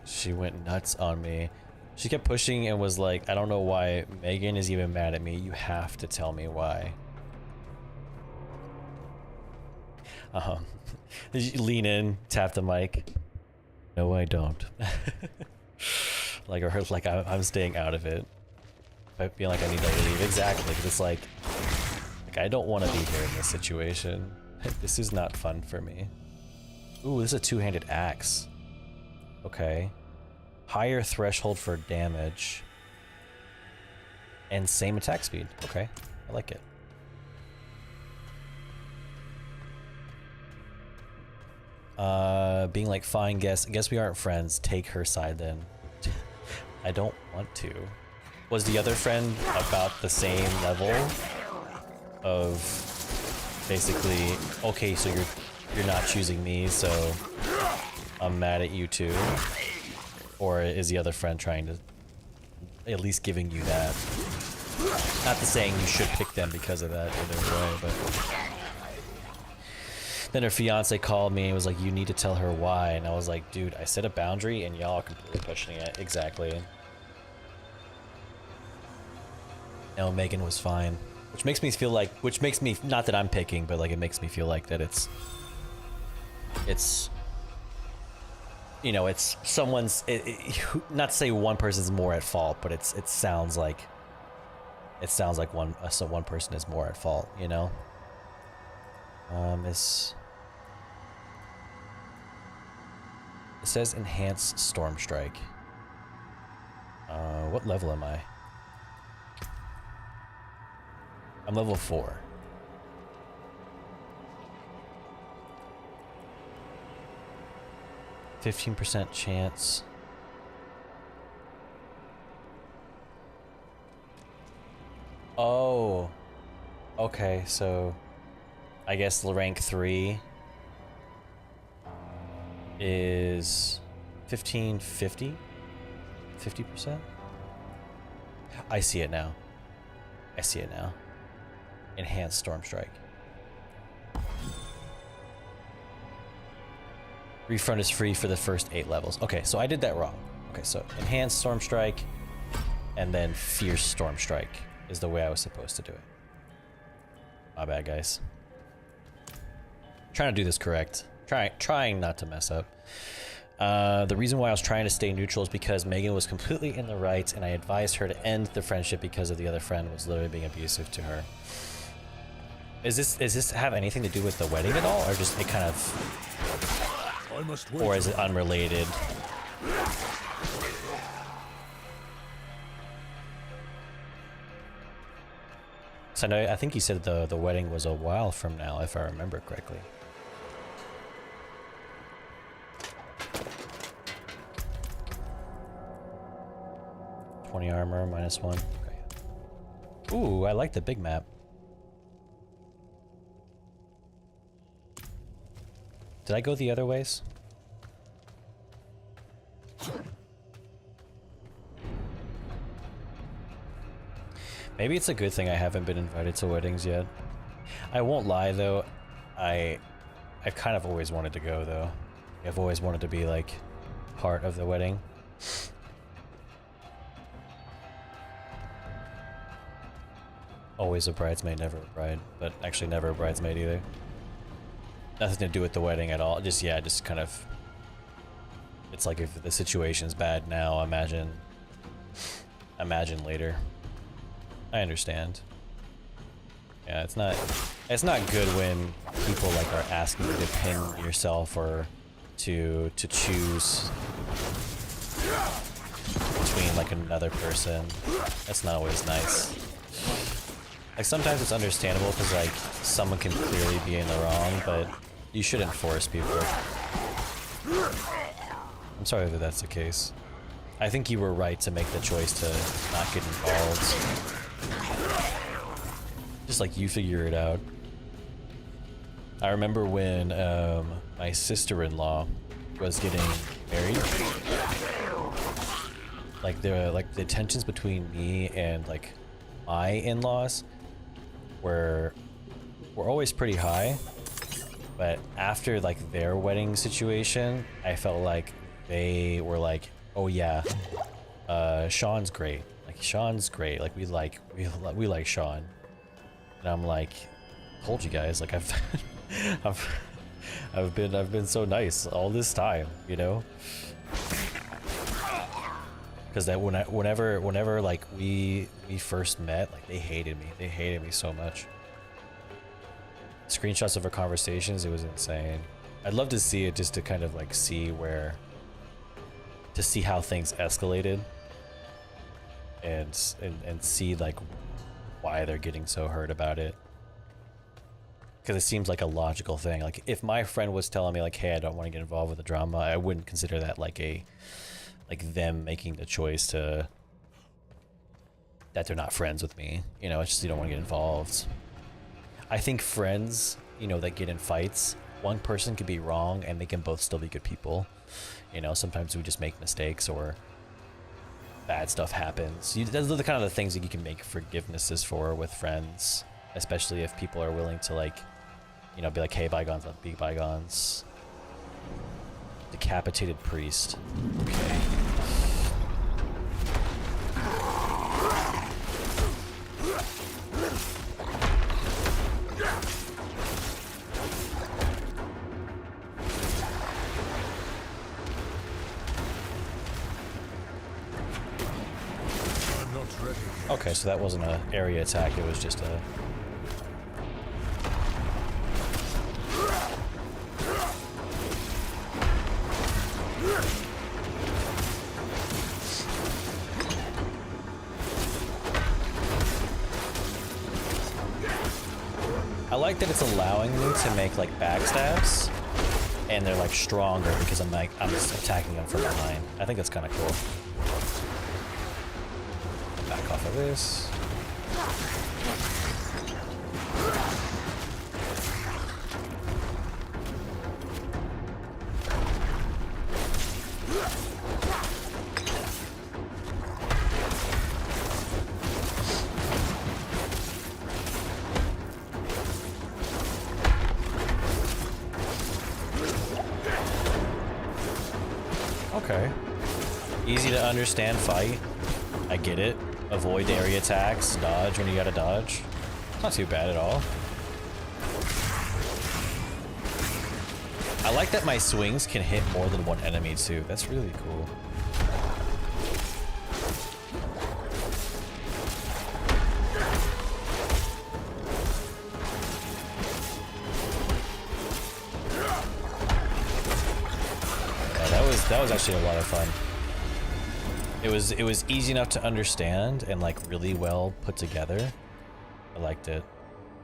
She went nuts on me. She kept pushing and was like, I don't know why Megan is even mad at me. You have to tell me why. Lean in, tap the mic. No, I don't. Like, or like I'm staying out of it. I feel like I need to leave. Exactly, because it's like I don't want to be here in this situation. This is not fun for me. Ooh, this is a two-handed axe. Okay. Higher threshold for damage. And same attack speed. Okay, I like it. Being like, fine, guess we aren't friends. Take her side then. I don't want to. Was the other friend about the same level of basically, okay, so you're not choosing me, so I'm mad at you too? Or is the other friend trying to at least giving you that? Not the saying you should pick them because of that either way, but then her fiance called me and was like, you need to tell her why. And I was like, dude, I set a boundary and y'all are completely pushing it. Exactly. No, Megan was fine. Which makes me feel like, not that I'm picking, but like it makes me feel like that it's you know, it's someone's, not to say one person's more at fault, but it sounds like one person is more at fault, you know. It says enhanced storm strike. What level am I? I'm level 4. %15 chance. Oh. Okay, so I guess the rank 3 is 1550? 50%? I see it now. I see it now. Enhanced Storm Strike. Refront is free for the first 8 levels. Okay, so I did that wrong. Okay, so Enhanced Storm Strike and then Fierce Storm Strike is the way I was supposed to do it. My bad, guys. Trying to do this correct. Trying not to mess up. The reason why I was trying to stay neutral is because Megan was completely in the right, and I advised her to end the friendship because of the other friend was literally being abusive to her. Is this have anything to do with the wedding at all, or just it kind of, I must wait. or is it unrelated? So I think you said the wedding was a while from now, if I remember correctly. $20 armor, -1. Okay. Ooh, I like the big map. Did I go the other ways? Maybe it's a good thing I haven't been invited to weddings yet. I won't lie though, I've kind of always wanted to go though. I've always wanted to be like part of the wedding. Always a bridesmaid, never a bride, but actually never a bridesmaid either. Nothing to do with the wedding at all. Just, yeah, just kind of, it's like if the situation's bad now, imagine later. I understand. Yeah, it's not good when people like are asking you to pin yourself or to choose between like another person. That's not always nice. Like sometimes it's understandable because like someone can clearly be in the wrong, but you shouldn't force people. I'm sorry that that's the case. I think you were right to make the choice to not get involved. Just like you figure it out. I remember when my sister-in-law was getting married. Like the tensions between me and like my in-laws were always pretty high, but after like their wedding situation, I felt like they were like, oh yeah, Sean's great. Like Sean's great. Like we like Sean. And I'm like, told you guys, like I've been so nice all this time, you know? Because that whenever like we first met, like they hated me so much. Screenshots of our conversations, it was insane. I'd love to see it just to kind of like see how things escalated and see like why they're getting so hurt about it. Because it seems like a logical thing. Like if my friend was telling me like, hey, I don't want to get involved with the drama, I wouldn't consider that like them making the choice that they're not friends with me. You know, it's just you don't want to get involved. I think friends, you know, that get in fights, one person could be wrong and they can both still be good people. You know, sometimes we just make mistakes or bad stuff happens. Those are the kind of the things that you can make forgivenesses for with friends, especially if people are willing to like, you know, be like, hey, bygones let be bygones. Decapitated priest. Okay. Okay, so that wasn't an area attack, it was just a... I like that it's allowing me to make like backstabs, and they're like stronger because I'm just attacking them from behind. I think that's kind of cool. Back off of this. Okay. Easy to understand fight. I get it. Avoid the area attacks. Dodge when you gotta dodge. Not too bad at all. I like that my swings can hit more than one enemy too. That's really cool. That was actually a lot of fun. It was easy enough to understand and like really well put together. I liked it.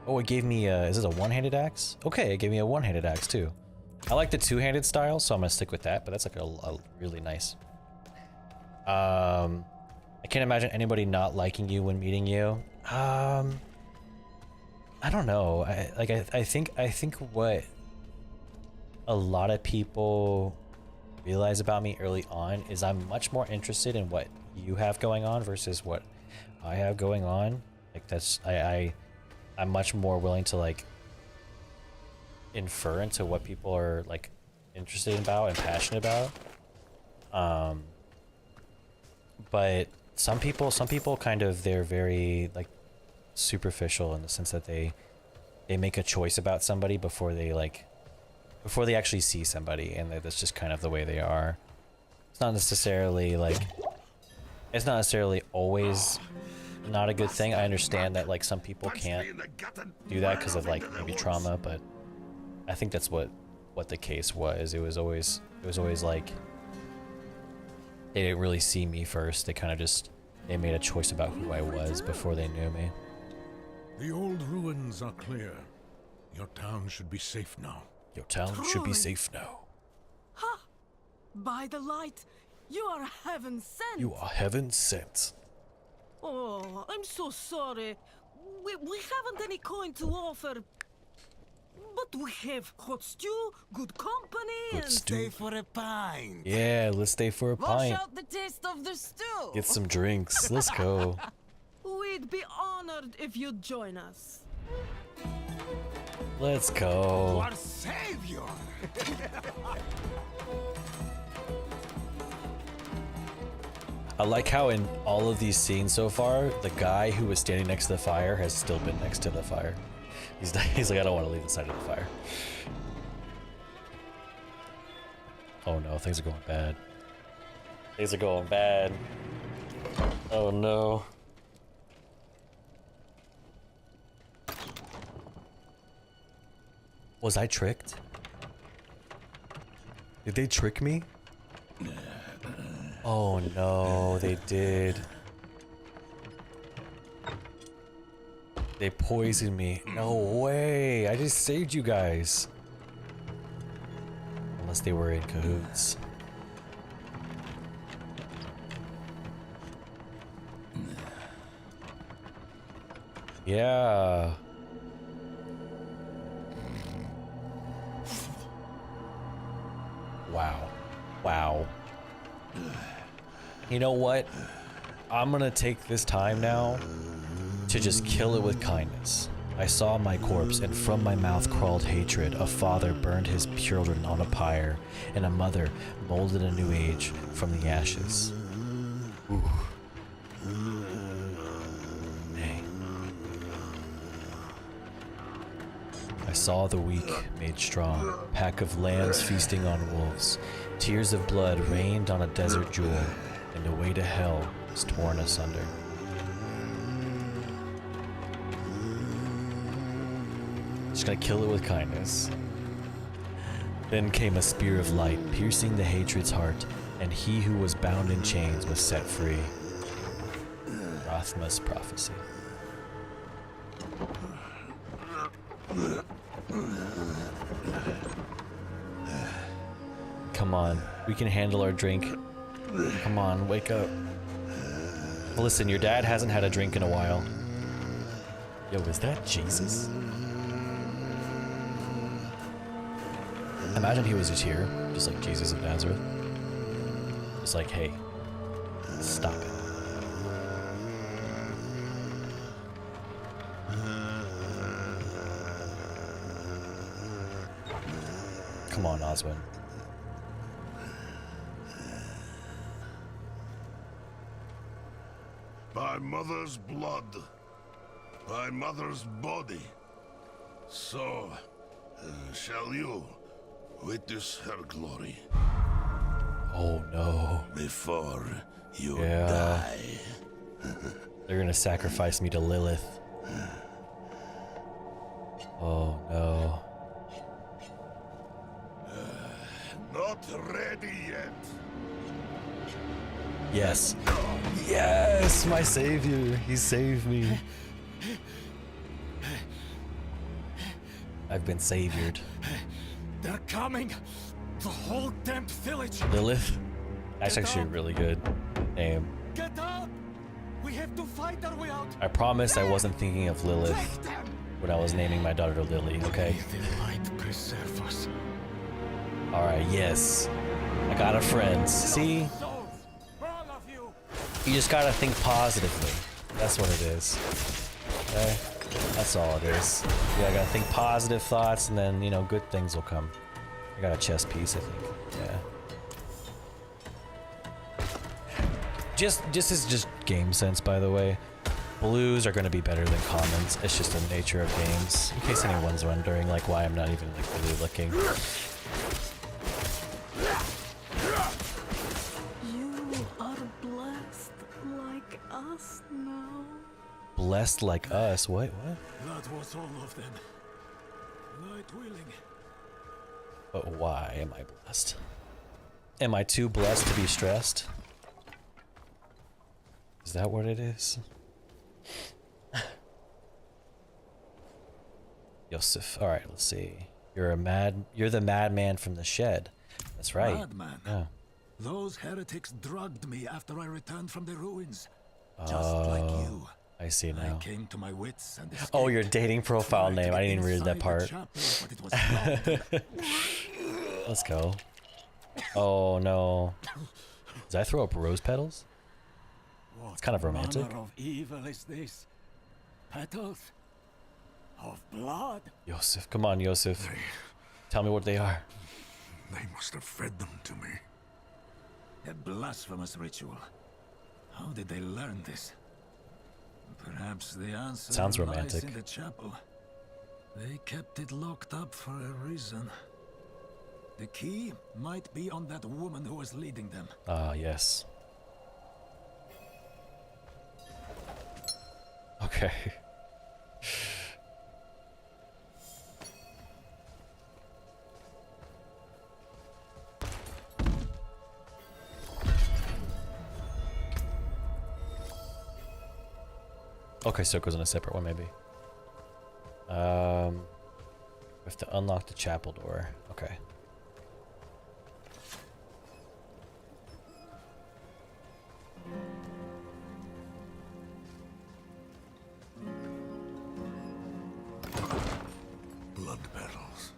Oh, it gave me is this a one-handed axe? Okay, it gave me a one-handed axe too. I like the two-handed style, so I'm gonna stick with that, but that's like a really nice. I can't imagine anybody not liking you when meeting you. I don't know. I think what a lot of people realize about me early on is I'm much more interested in what you have going on versus what I have going on. Like that's I'm much more willing to like infer into what people are like interested about and passionate about. But some people kind of, they're very like superficial in the sense that they make a choice about somebody before they actually see somebody, and that's just kind of the way they are. It's not necessarily like, it's not necessarily always not a good thing. I understand that like some people can't do that because of like maybe trauma, but I think that's what the case was. It was always like they didn't really see me first. They kind of just, they made a choice about who I was before they knew me. The old ruins are clear. Your town should be safe now. Your town should be safe now. Ha! By the light, you are heaven sent. You are heaven sent. Oh, I'm so sorry. We haven't any coin to offer. But we have hot stew, good company, Good and stew. Stay for a pint. Yeah, let's stay for a wash pint. out the taste of the stew. Get some drinks. Let's go. We'd be honored if you'd join us. Let's go. Our savior. I like how in all of these scenes so far, the guy who was standing next to the fire has still been next to the fire. He's like, I don't want to leave the side of the fire. Oh no, things are going bad. Things are going bad. Oh no. Was I tricked? Did they trick me? Oh no, they did. They poisoned me. No way. I just saved you guys. Unless they were in cahoots. Yeah. Wow. Wow. You know what? I'm gonna take this time now to just kill it with kindness. I saw my corpse, and from my mouth crawled hatred. A father burned his children on a pyre, and a mother molded a new age from the ashes. Ooh. Dang. I saw the weak made strong, a pack of lambs feasting on wolves. Tears of blood rained on a desert jewel, and the way to hell was torn asunder. Just gonna kill it with kindness. Then came a spear of light, piercing the hatred's heart, and he who was bound in chains was set free. Rathma's prophecy. Come on, we can handle our drink. Come on, wake up. Listen, your dad hasn't had a drink in a while. Yo, is that Jesus? Imagine he was just here, just like Jesus of Nazareth. Just like, hey, stop it. Come on, Oswin. By mother's blood, by mother's body, so shall you witness her glory. Oh no. Before you Yeah. die. They're gonna sacrifice me to Lilith. Oh no. Not ready yet. Yes. Yes, my savior. He saved me. I've been saviored. They're coming. The whole damn village. Lilith? That's actually a really good name. Get up. We have to fight our way out. I promise I wasn't thinking of Lilith Take them. when I was naming my daughter Lily, okay? May the light preserve us. Alright, yes. I got a friend. See? Souls, all of you. You just gotta think positively. That's what it is. Okay? That's all it is. Yeah, I gotta think positive thoughts and then, you know, good things will come. I got a chess piece, I think. Yeah. This is just game sense, by the way. Blues are gonna be better than commons. It's just the nature of games. In case anyone's wondering, like, why I'm not even, like, really looking. You are blessed like us now. Blessed like us? What? That was all of them. Light willing. But why am I blessed? Am I too blessed to be stressed? Is that what it is? Yosef. Alright, let's see. You're the madman from the shed. That's right. Madman. Yeah. Those heretics drugged me after I returned from the ruins. Just like you. I see now. I came to my wits and Oh, your escaped. dating profile Tried to name. I get didn't even read that inside the part. chapel, but it was blocked. Let's go. Oh no. Did I throw up rose petals? It's kind of romantic. What manner of evil is this? Petals of blood. Yosef, come on, Yosef. Tell me what they are. They must have fed them to me. A blasphemous ritual. How did they learn this? Perhaps the answer Sounds lies romantic. in the chapel. They kept it locked up for a reason. The key might be on that woman who was leading them. Ah, yes. Okay. Okay, so it goes in a separate one, maybe. We have to unlock the chapel door. Okay. Blood petals.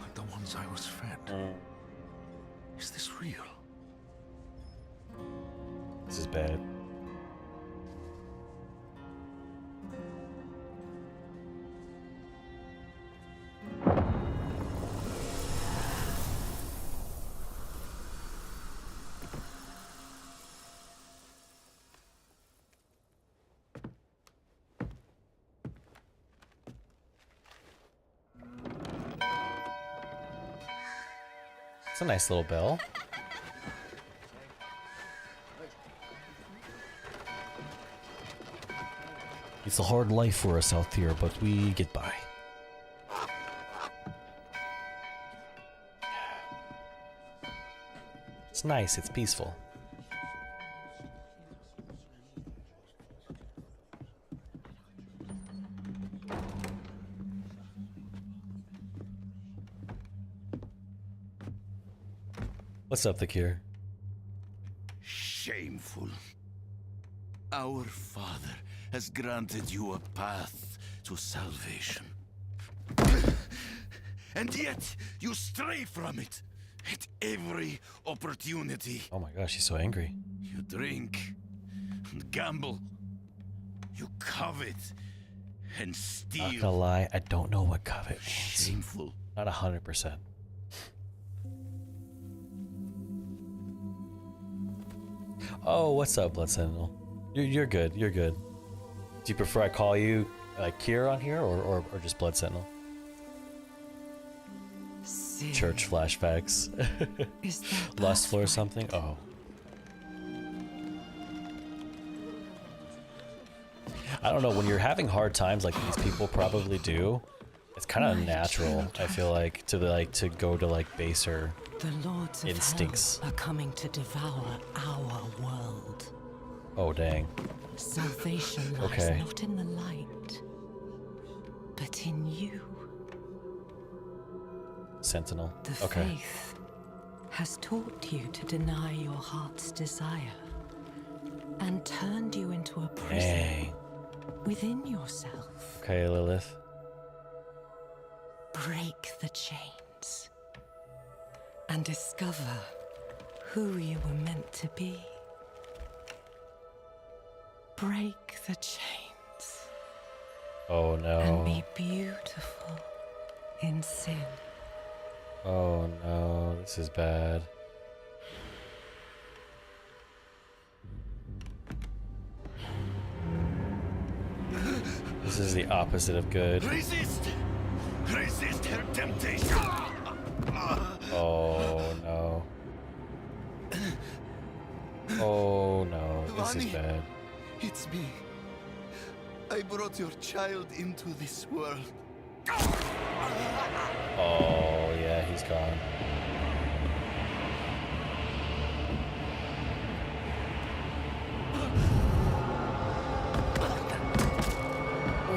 Like the ones I was fed. Is this real? This is bad. It's a nice little bell. It's a hard life for us out here, but we get by. It's nice, it's peaceful. What's up, Thakir? Shameful. Our Father has granted you a path to salvation. And yet, you stray from it at every opportunity. Oh my gosh, he's so angry. You drink and gamble. You covet and steal. Not gonna lie, I don't know what covet means. Shameful. Not 100%. Oh, what's up, Blood Sentinel? You're good. You're good. Do you prefer I call you Kier on here, or just Blood Sentinel? Sin. Church flashbacks. Is that Lustful or something? Oh. I don't know, when you're having hard times like these people probably do, it's kind of natural, I feel like, to go to like baser the lords of instincts. hell are coming to devour our world. Oh dang. Salvation lies Okay. not in the light, but in you. Sentinel. The Okay. faith has taught you to deny your heart's desire and turned you into a prison Dang. within yourself. Okay, Lilith. Break the chains and discover who you were meant to be. Break the chains Oh and no. be beautiful in sin. Oh no, this is bad. This is the opposite of good. Resist! Resist her temptation! Oh no. Oh no, this is Vani. bad. It's me. I brought your child into this world. Oh yeah, he's gone.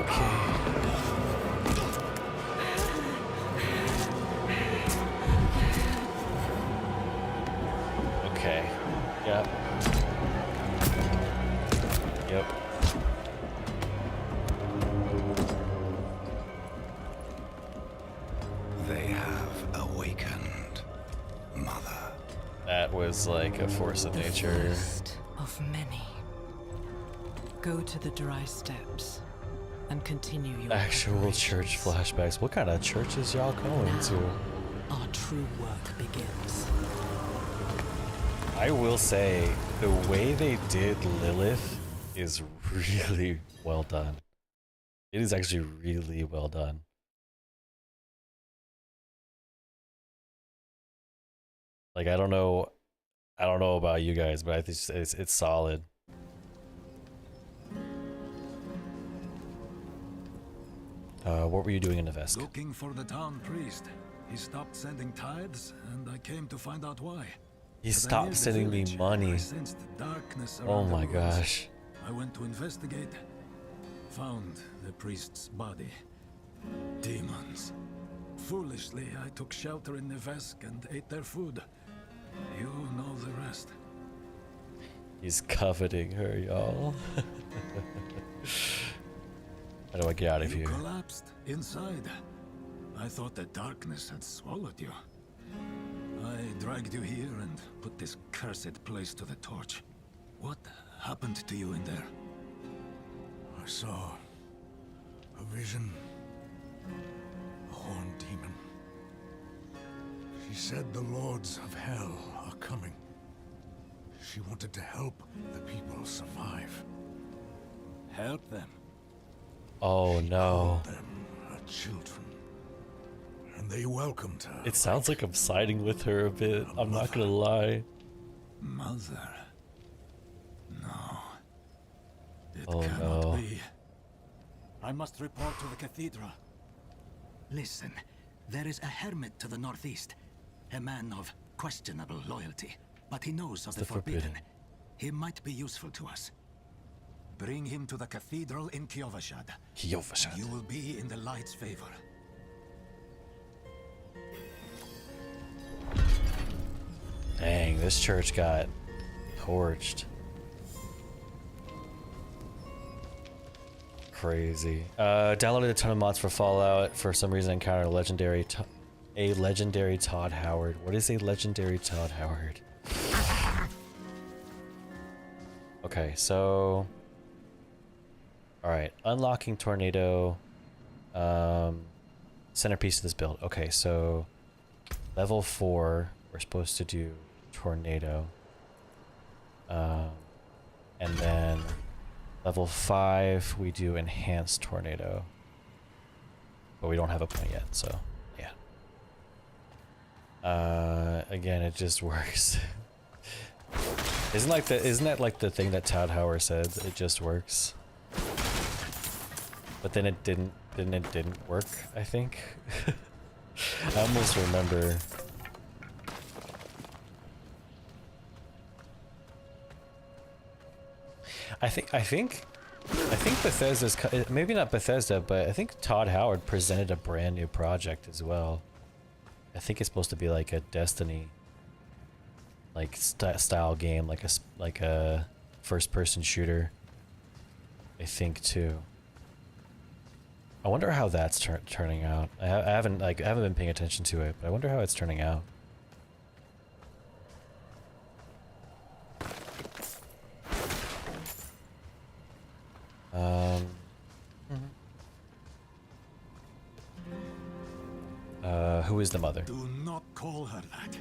Okay. Okay. Yep. Yep. They have awakened, Mother. That was like a force of The nature. first of many. Go to the dry steps and continue your Actual church flashbacks. What kind of churches y'all going to? Our true work begins. I will say, the way they did Lilith is really well done. It is actually really well done. Like, I don't know about you guys, but I think it's solid. What were you doing in the Vesk? Looking for the town priest. He stopped sending tithes, and I came to find out why. He As I stopped neared the sending me village, money. I sensed darkness Oh around the my ruins. gosh. I went to investigate. Found the priest's body. Demons. Foolishly, I took shelter in the Vesk and ate their food. You know the rest. He's coveting her, y'all. How do I get out of You here? collapsed inside. I thought the darkness had swallowed you. I dragged you here and put this cursed place to the torch. What happened to you in there? I saw a vision. A horned demon. She said the lords of hell are coming. She wanted to help the people survive. Help them? Oh no. Them her children. And they welcomed her. It sounds like I'm siding with her a bit. I'm not gonna lie. Mother. No. It Oh, cannot no. be. I must report to the cathedral. Listen, there is a hermit to the northeast. A man of questionable loyalty. but he knows of the forbidden. He might be useful to us. Bring him to the cathedral in Kiovashad. Kiovashad. You will be in the light's favor. Dang, this church got torched. Crazy. Downloaded a ton of mods for Fallout. For some reason, encountered a legendary Todd Howard. What is a legendary Todd Howard? Okay, so alright, unlocking tornado, centerpiece of this build. Okay, so level 4 we're supposed to do tornado, and then level 5 we do enhanced tornado, but we don't have a point yet, so yeah. Again, it just works. Isn't that like the thing that Todd Howard said? It just works. But then it didn't work, I think. I almost remember. I think Bethesda's, maybe not Bethesda, but I think Todd Howard presented a brand new project as well. I think it's supposed to be like a Destiny like style game, like a first-person shooter, I think too. I wonder how that's turning out. I haven't been paying attention to it, but I wonder how it's turning out. Who is the mother? Do not call her that.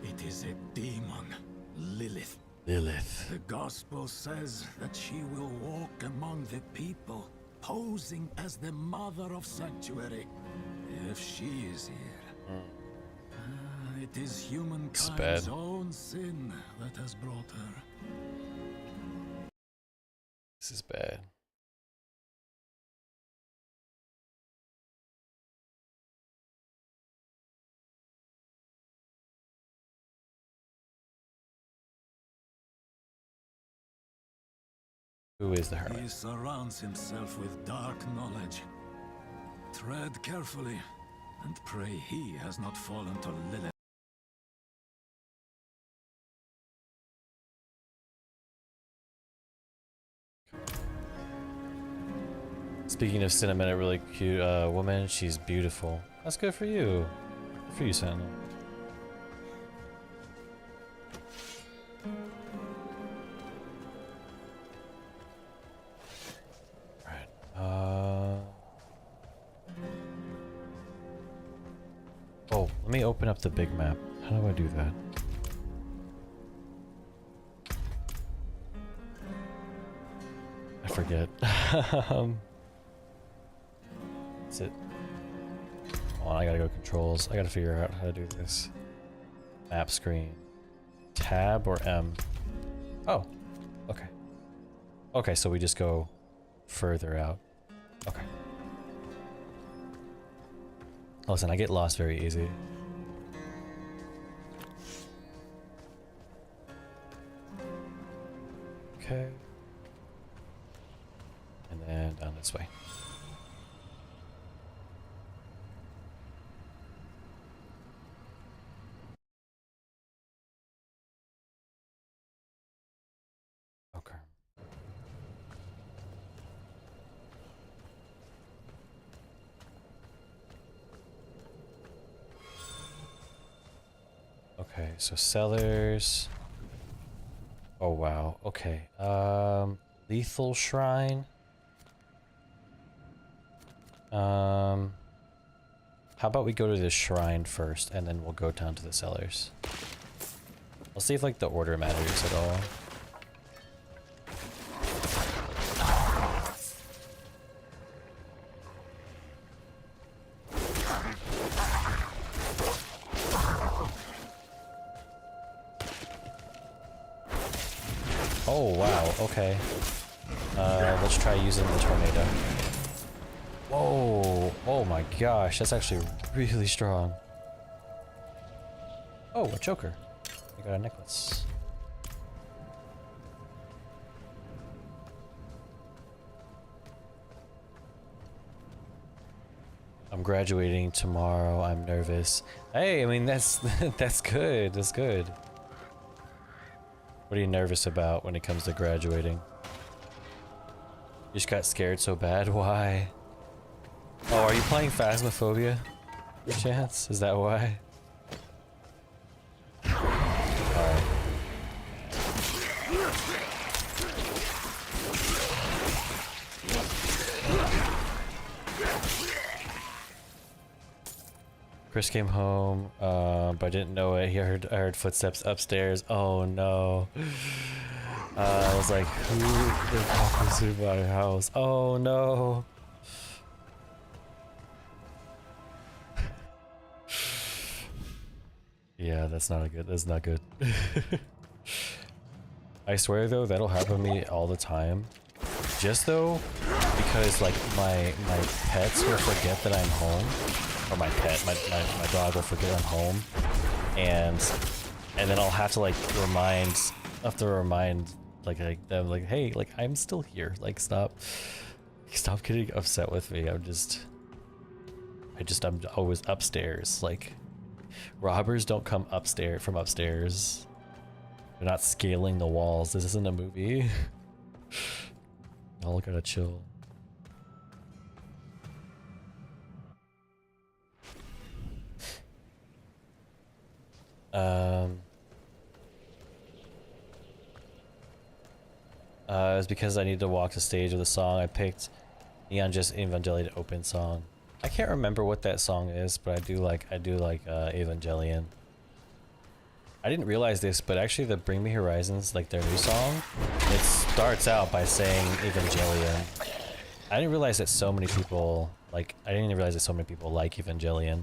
It is a demon, Lilith. Lilith. The gospel says that she will walk among the people, posing as the mother of sanctuary. If she is here, it is humankind's own sin that has brought her. This is bad. Who is the hermit? He surrounds himself with dark knowledge. Tread carefully, and pray he has not fallen to Lilith. Speaking of sin, I met a really cute woman. She's beautiful. That's good for you. Good for you, Sentinel. Oh, let me open up the big map. How do I do that? I forget. Is it? Hold on, I gotta go controls. I gotta figure out how to do this. Map screen. Tab or M? Oh, okay. Okay, so we just go further out. Okay. Listen, I get lost very easy. Okay. And then down this way. Okay. Okay, so sellers. Oh wow. Okay. Lethal Shrine. How about we go to the shrine first and then we'll go down to the cellars. I'll see if like the order matters at all. Oh wow, okay. Let's try using the tornado. Whoa, oh my gosh, that's actually really strong. Oh, a choker. I got a necklace. I'm graduating tomorrow. I'm nervous. Hey, I mean that's that's good. That's good. What are you nervous about when it comes to graduating? You just got scared so bad. Why? Oh, are you playing Phasmophobia? Your chance? Is that why? Alright. Chris came home, but I didn't know it. I heard footsteps upstairs. Oh no. I was like, who the fuck is in my house? Oh no. Yeah, that's not good. That's not good. I swear though, that'll happen to me all the time. Just though, because like my pets will forget that I'm home. Or my pet, my dog will forget I'm home. And then I'll have to like remind like them like, hey, like I'm still here. Like stop getting upset with me. I'm always upstairs. Like robbers don't come from upstairs. They're not scaling the walls. This isn't a movie. Y'all gotta chill. It was because I needed to walk the stage of the song. I picked Neon Just Evangelion open song. I can't remember what that song is, but I do like Evangelion. I didn't realize this, but actually the Bring Me Horizons, like their new song, it starts out by saying Evangelion. I didn't realize that so many people like Evangelion.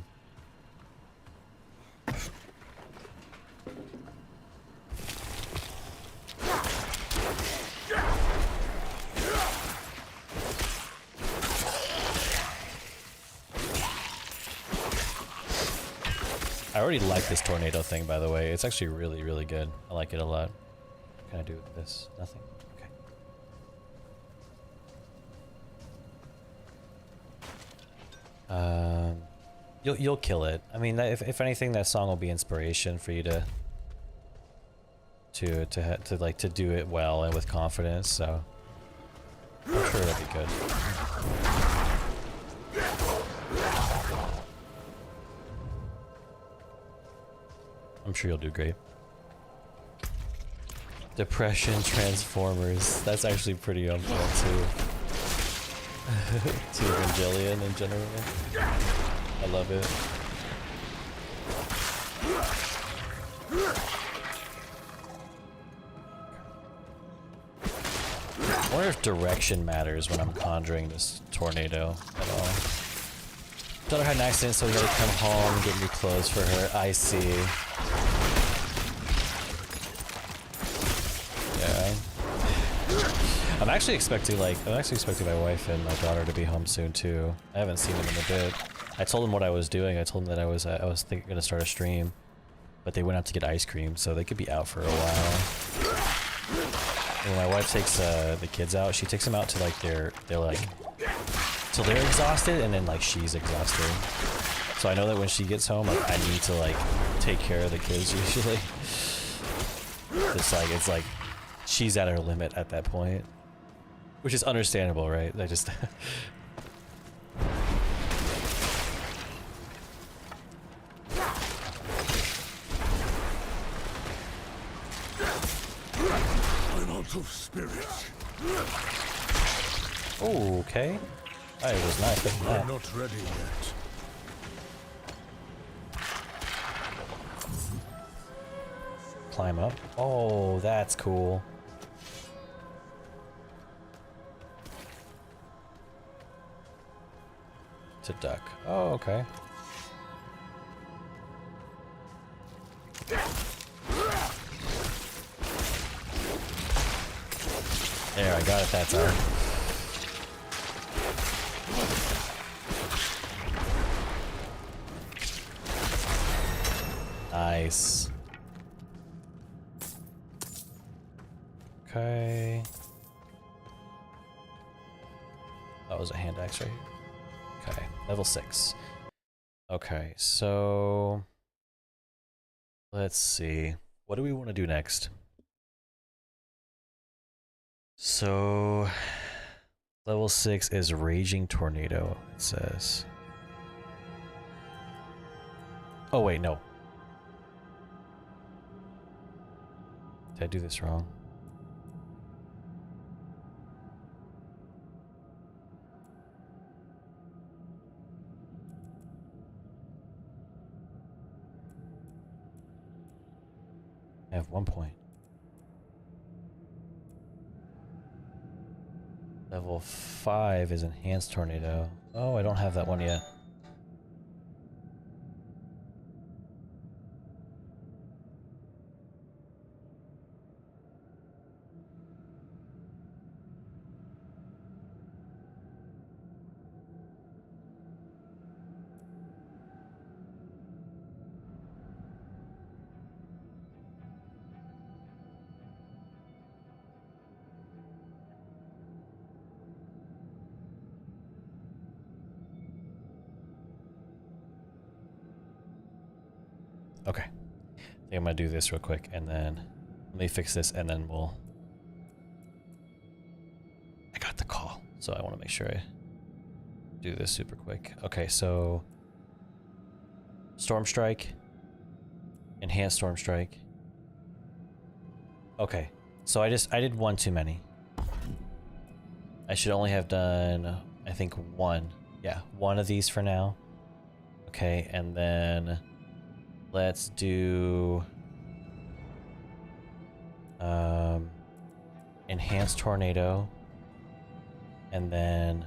I already like this tornado thing, by the way. It's actually really, really good. I like it a lot. What can I do with this? Nothing? Okay. You'll kill it. I mean, if anything, that song will be inspiration for you to do it well and with confidence. So I'm sure it'll be good. I'm sure you'll do great. Depression, Transformers. That's actually pretty on point too. To Evangelion in general. I love it. I wonder if direction matters when I'm conjuring this tornado at all. Daughter had an accident, so we had to come home and get new clothes for her. I see. Yeah. I'm actually expecting my wife and my daughter to be home soon too. I haven't seen them in a bit. I told them what I was doing. I told them that I was gonna start a stream, but they went out to get ice cream, so they could be out for a while. When my wife takes the kids out, she takes them out to like they're exhausted, and then like she's exhausted. So I know that when she gets home, like I need to like take care of the kids usually. It's like she's at her limit at that point, which is understandable, right? I just I'm out of spirits. Oh, okay. I was not expecting that. I'm not ready yet. Climb up. Oh, that's cool. To duck. Oh, okay. There, I got it that time. Nice. Okay. That was a hand axe right here. Okay, level 6. Okay, so let's see. What do we want to do next? So level 6 is Raging Tornado, it says. Oh wait, no. Did I do this wrong? I have 1 point. Level 5 is Enhanced Tornado. Oh, I don't have that one yet. Okay. I think I'm gonna do this real quick and then let me fix this and then we'll... I got the call, so I want to make sure I do this super quick. Okay, so Storm Strike, Enhanced Storm Strike. Okay, so I did one too many. I should only have done, I think, one. Yeah, one of these for now. Okay, and then let's do Enhanced Tornado and then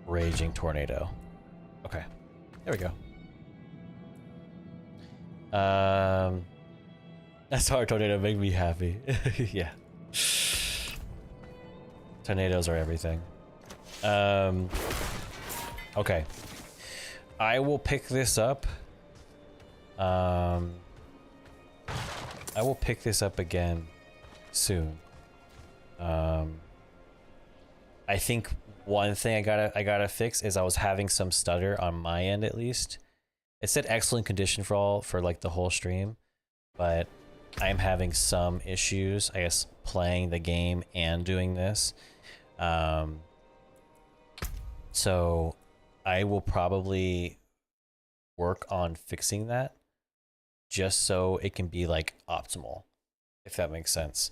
Raging Tornado. Okay, there we go. That's hard. Tornado make me happy. Yeah, tornadoes are everything. Okay, I will pick this up. I will pick this up again soon. I think one thing I gotta fix is I was having some stutter on my end, at least. It said excellent condition for like the whole stream, but I'm having some issues, I guess, playing the game and doing this. So I will probably work on fixing that just so it can be like optimal, if that makes sense.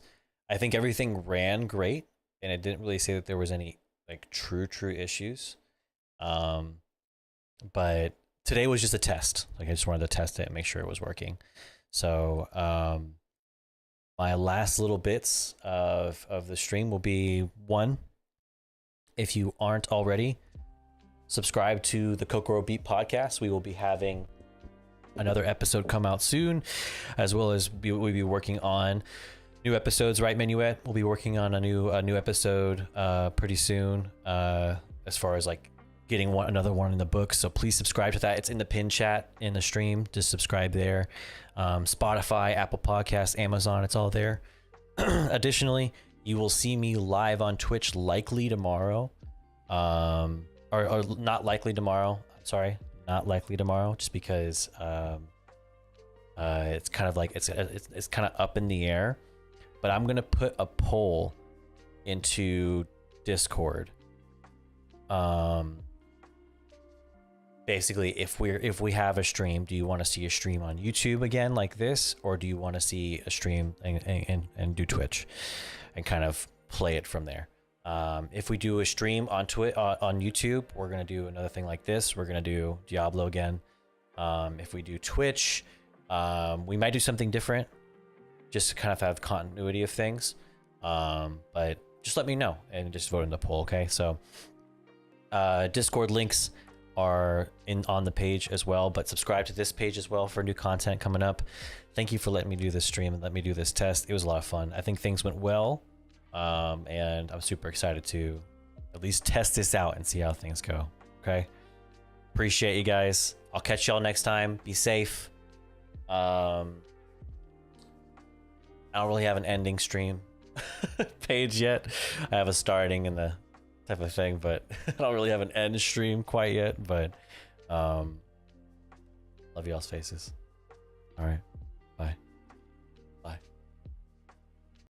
I think everything ran great and it didn't really say that there was any like true issues. But today was just a test. Like I just wanted to test it and make sure it was working. So my last little bits of the stream will be, one, if you aren't already, subscribe to the Kokoro Beat podcast. We will be having another episode come out soon, as well as we'll be working on new episodes. Right, Minuet? We'll be working on a new episode pretty soon, as far as like getting another one in the book. So please subscribe to that. It's in the pin chat in the stream. Just subscribe there. Spotify, Apple Podcasts, Amazon, it's all there. Additionally, you will see me live on Twitch likely tomorrow. Or not likely tomorrow. Sorry, not likely tomorrow, just because it's kind of like it's kind of up in the air. But I'm gonna put a poll into Discord. Basically, if we have a stream, do you want to see a stream on YouTube again like this, or do you want to see a stream and do Twitch and kind of play it from there? If we do a stream on YouTube, we're gonna do another thing like this. We're gonna do Diablo again. If we do Twitch, we might do something different, just to kind of have continuity of things. But just let me know and just vote in the poll, okay? So Discord links are on the page as well, but subscribe to this page as well for new content coming up. Thank you for letting me do this stream and let me do this test. It was a lot of fun. I think things went well, and I'm super excited to at least test this out and see how things go. Okay, appreciate you guys. I'll catch y'all next time. Be safe. I don't really have an ending stream. page yet. I have a starting and the type of thing, but I don't really have an end stream quite yet. But love y'all's faces. All right.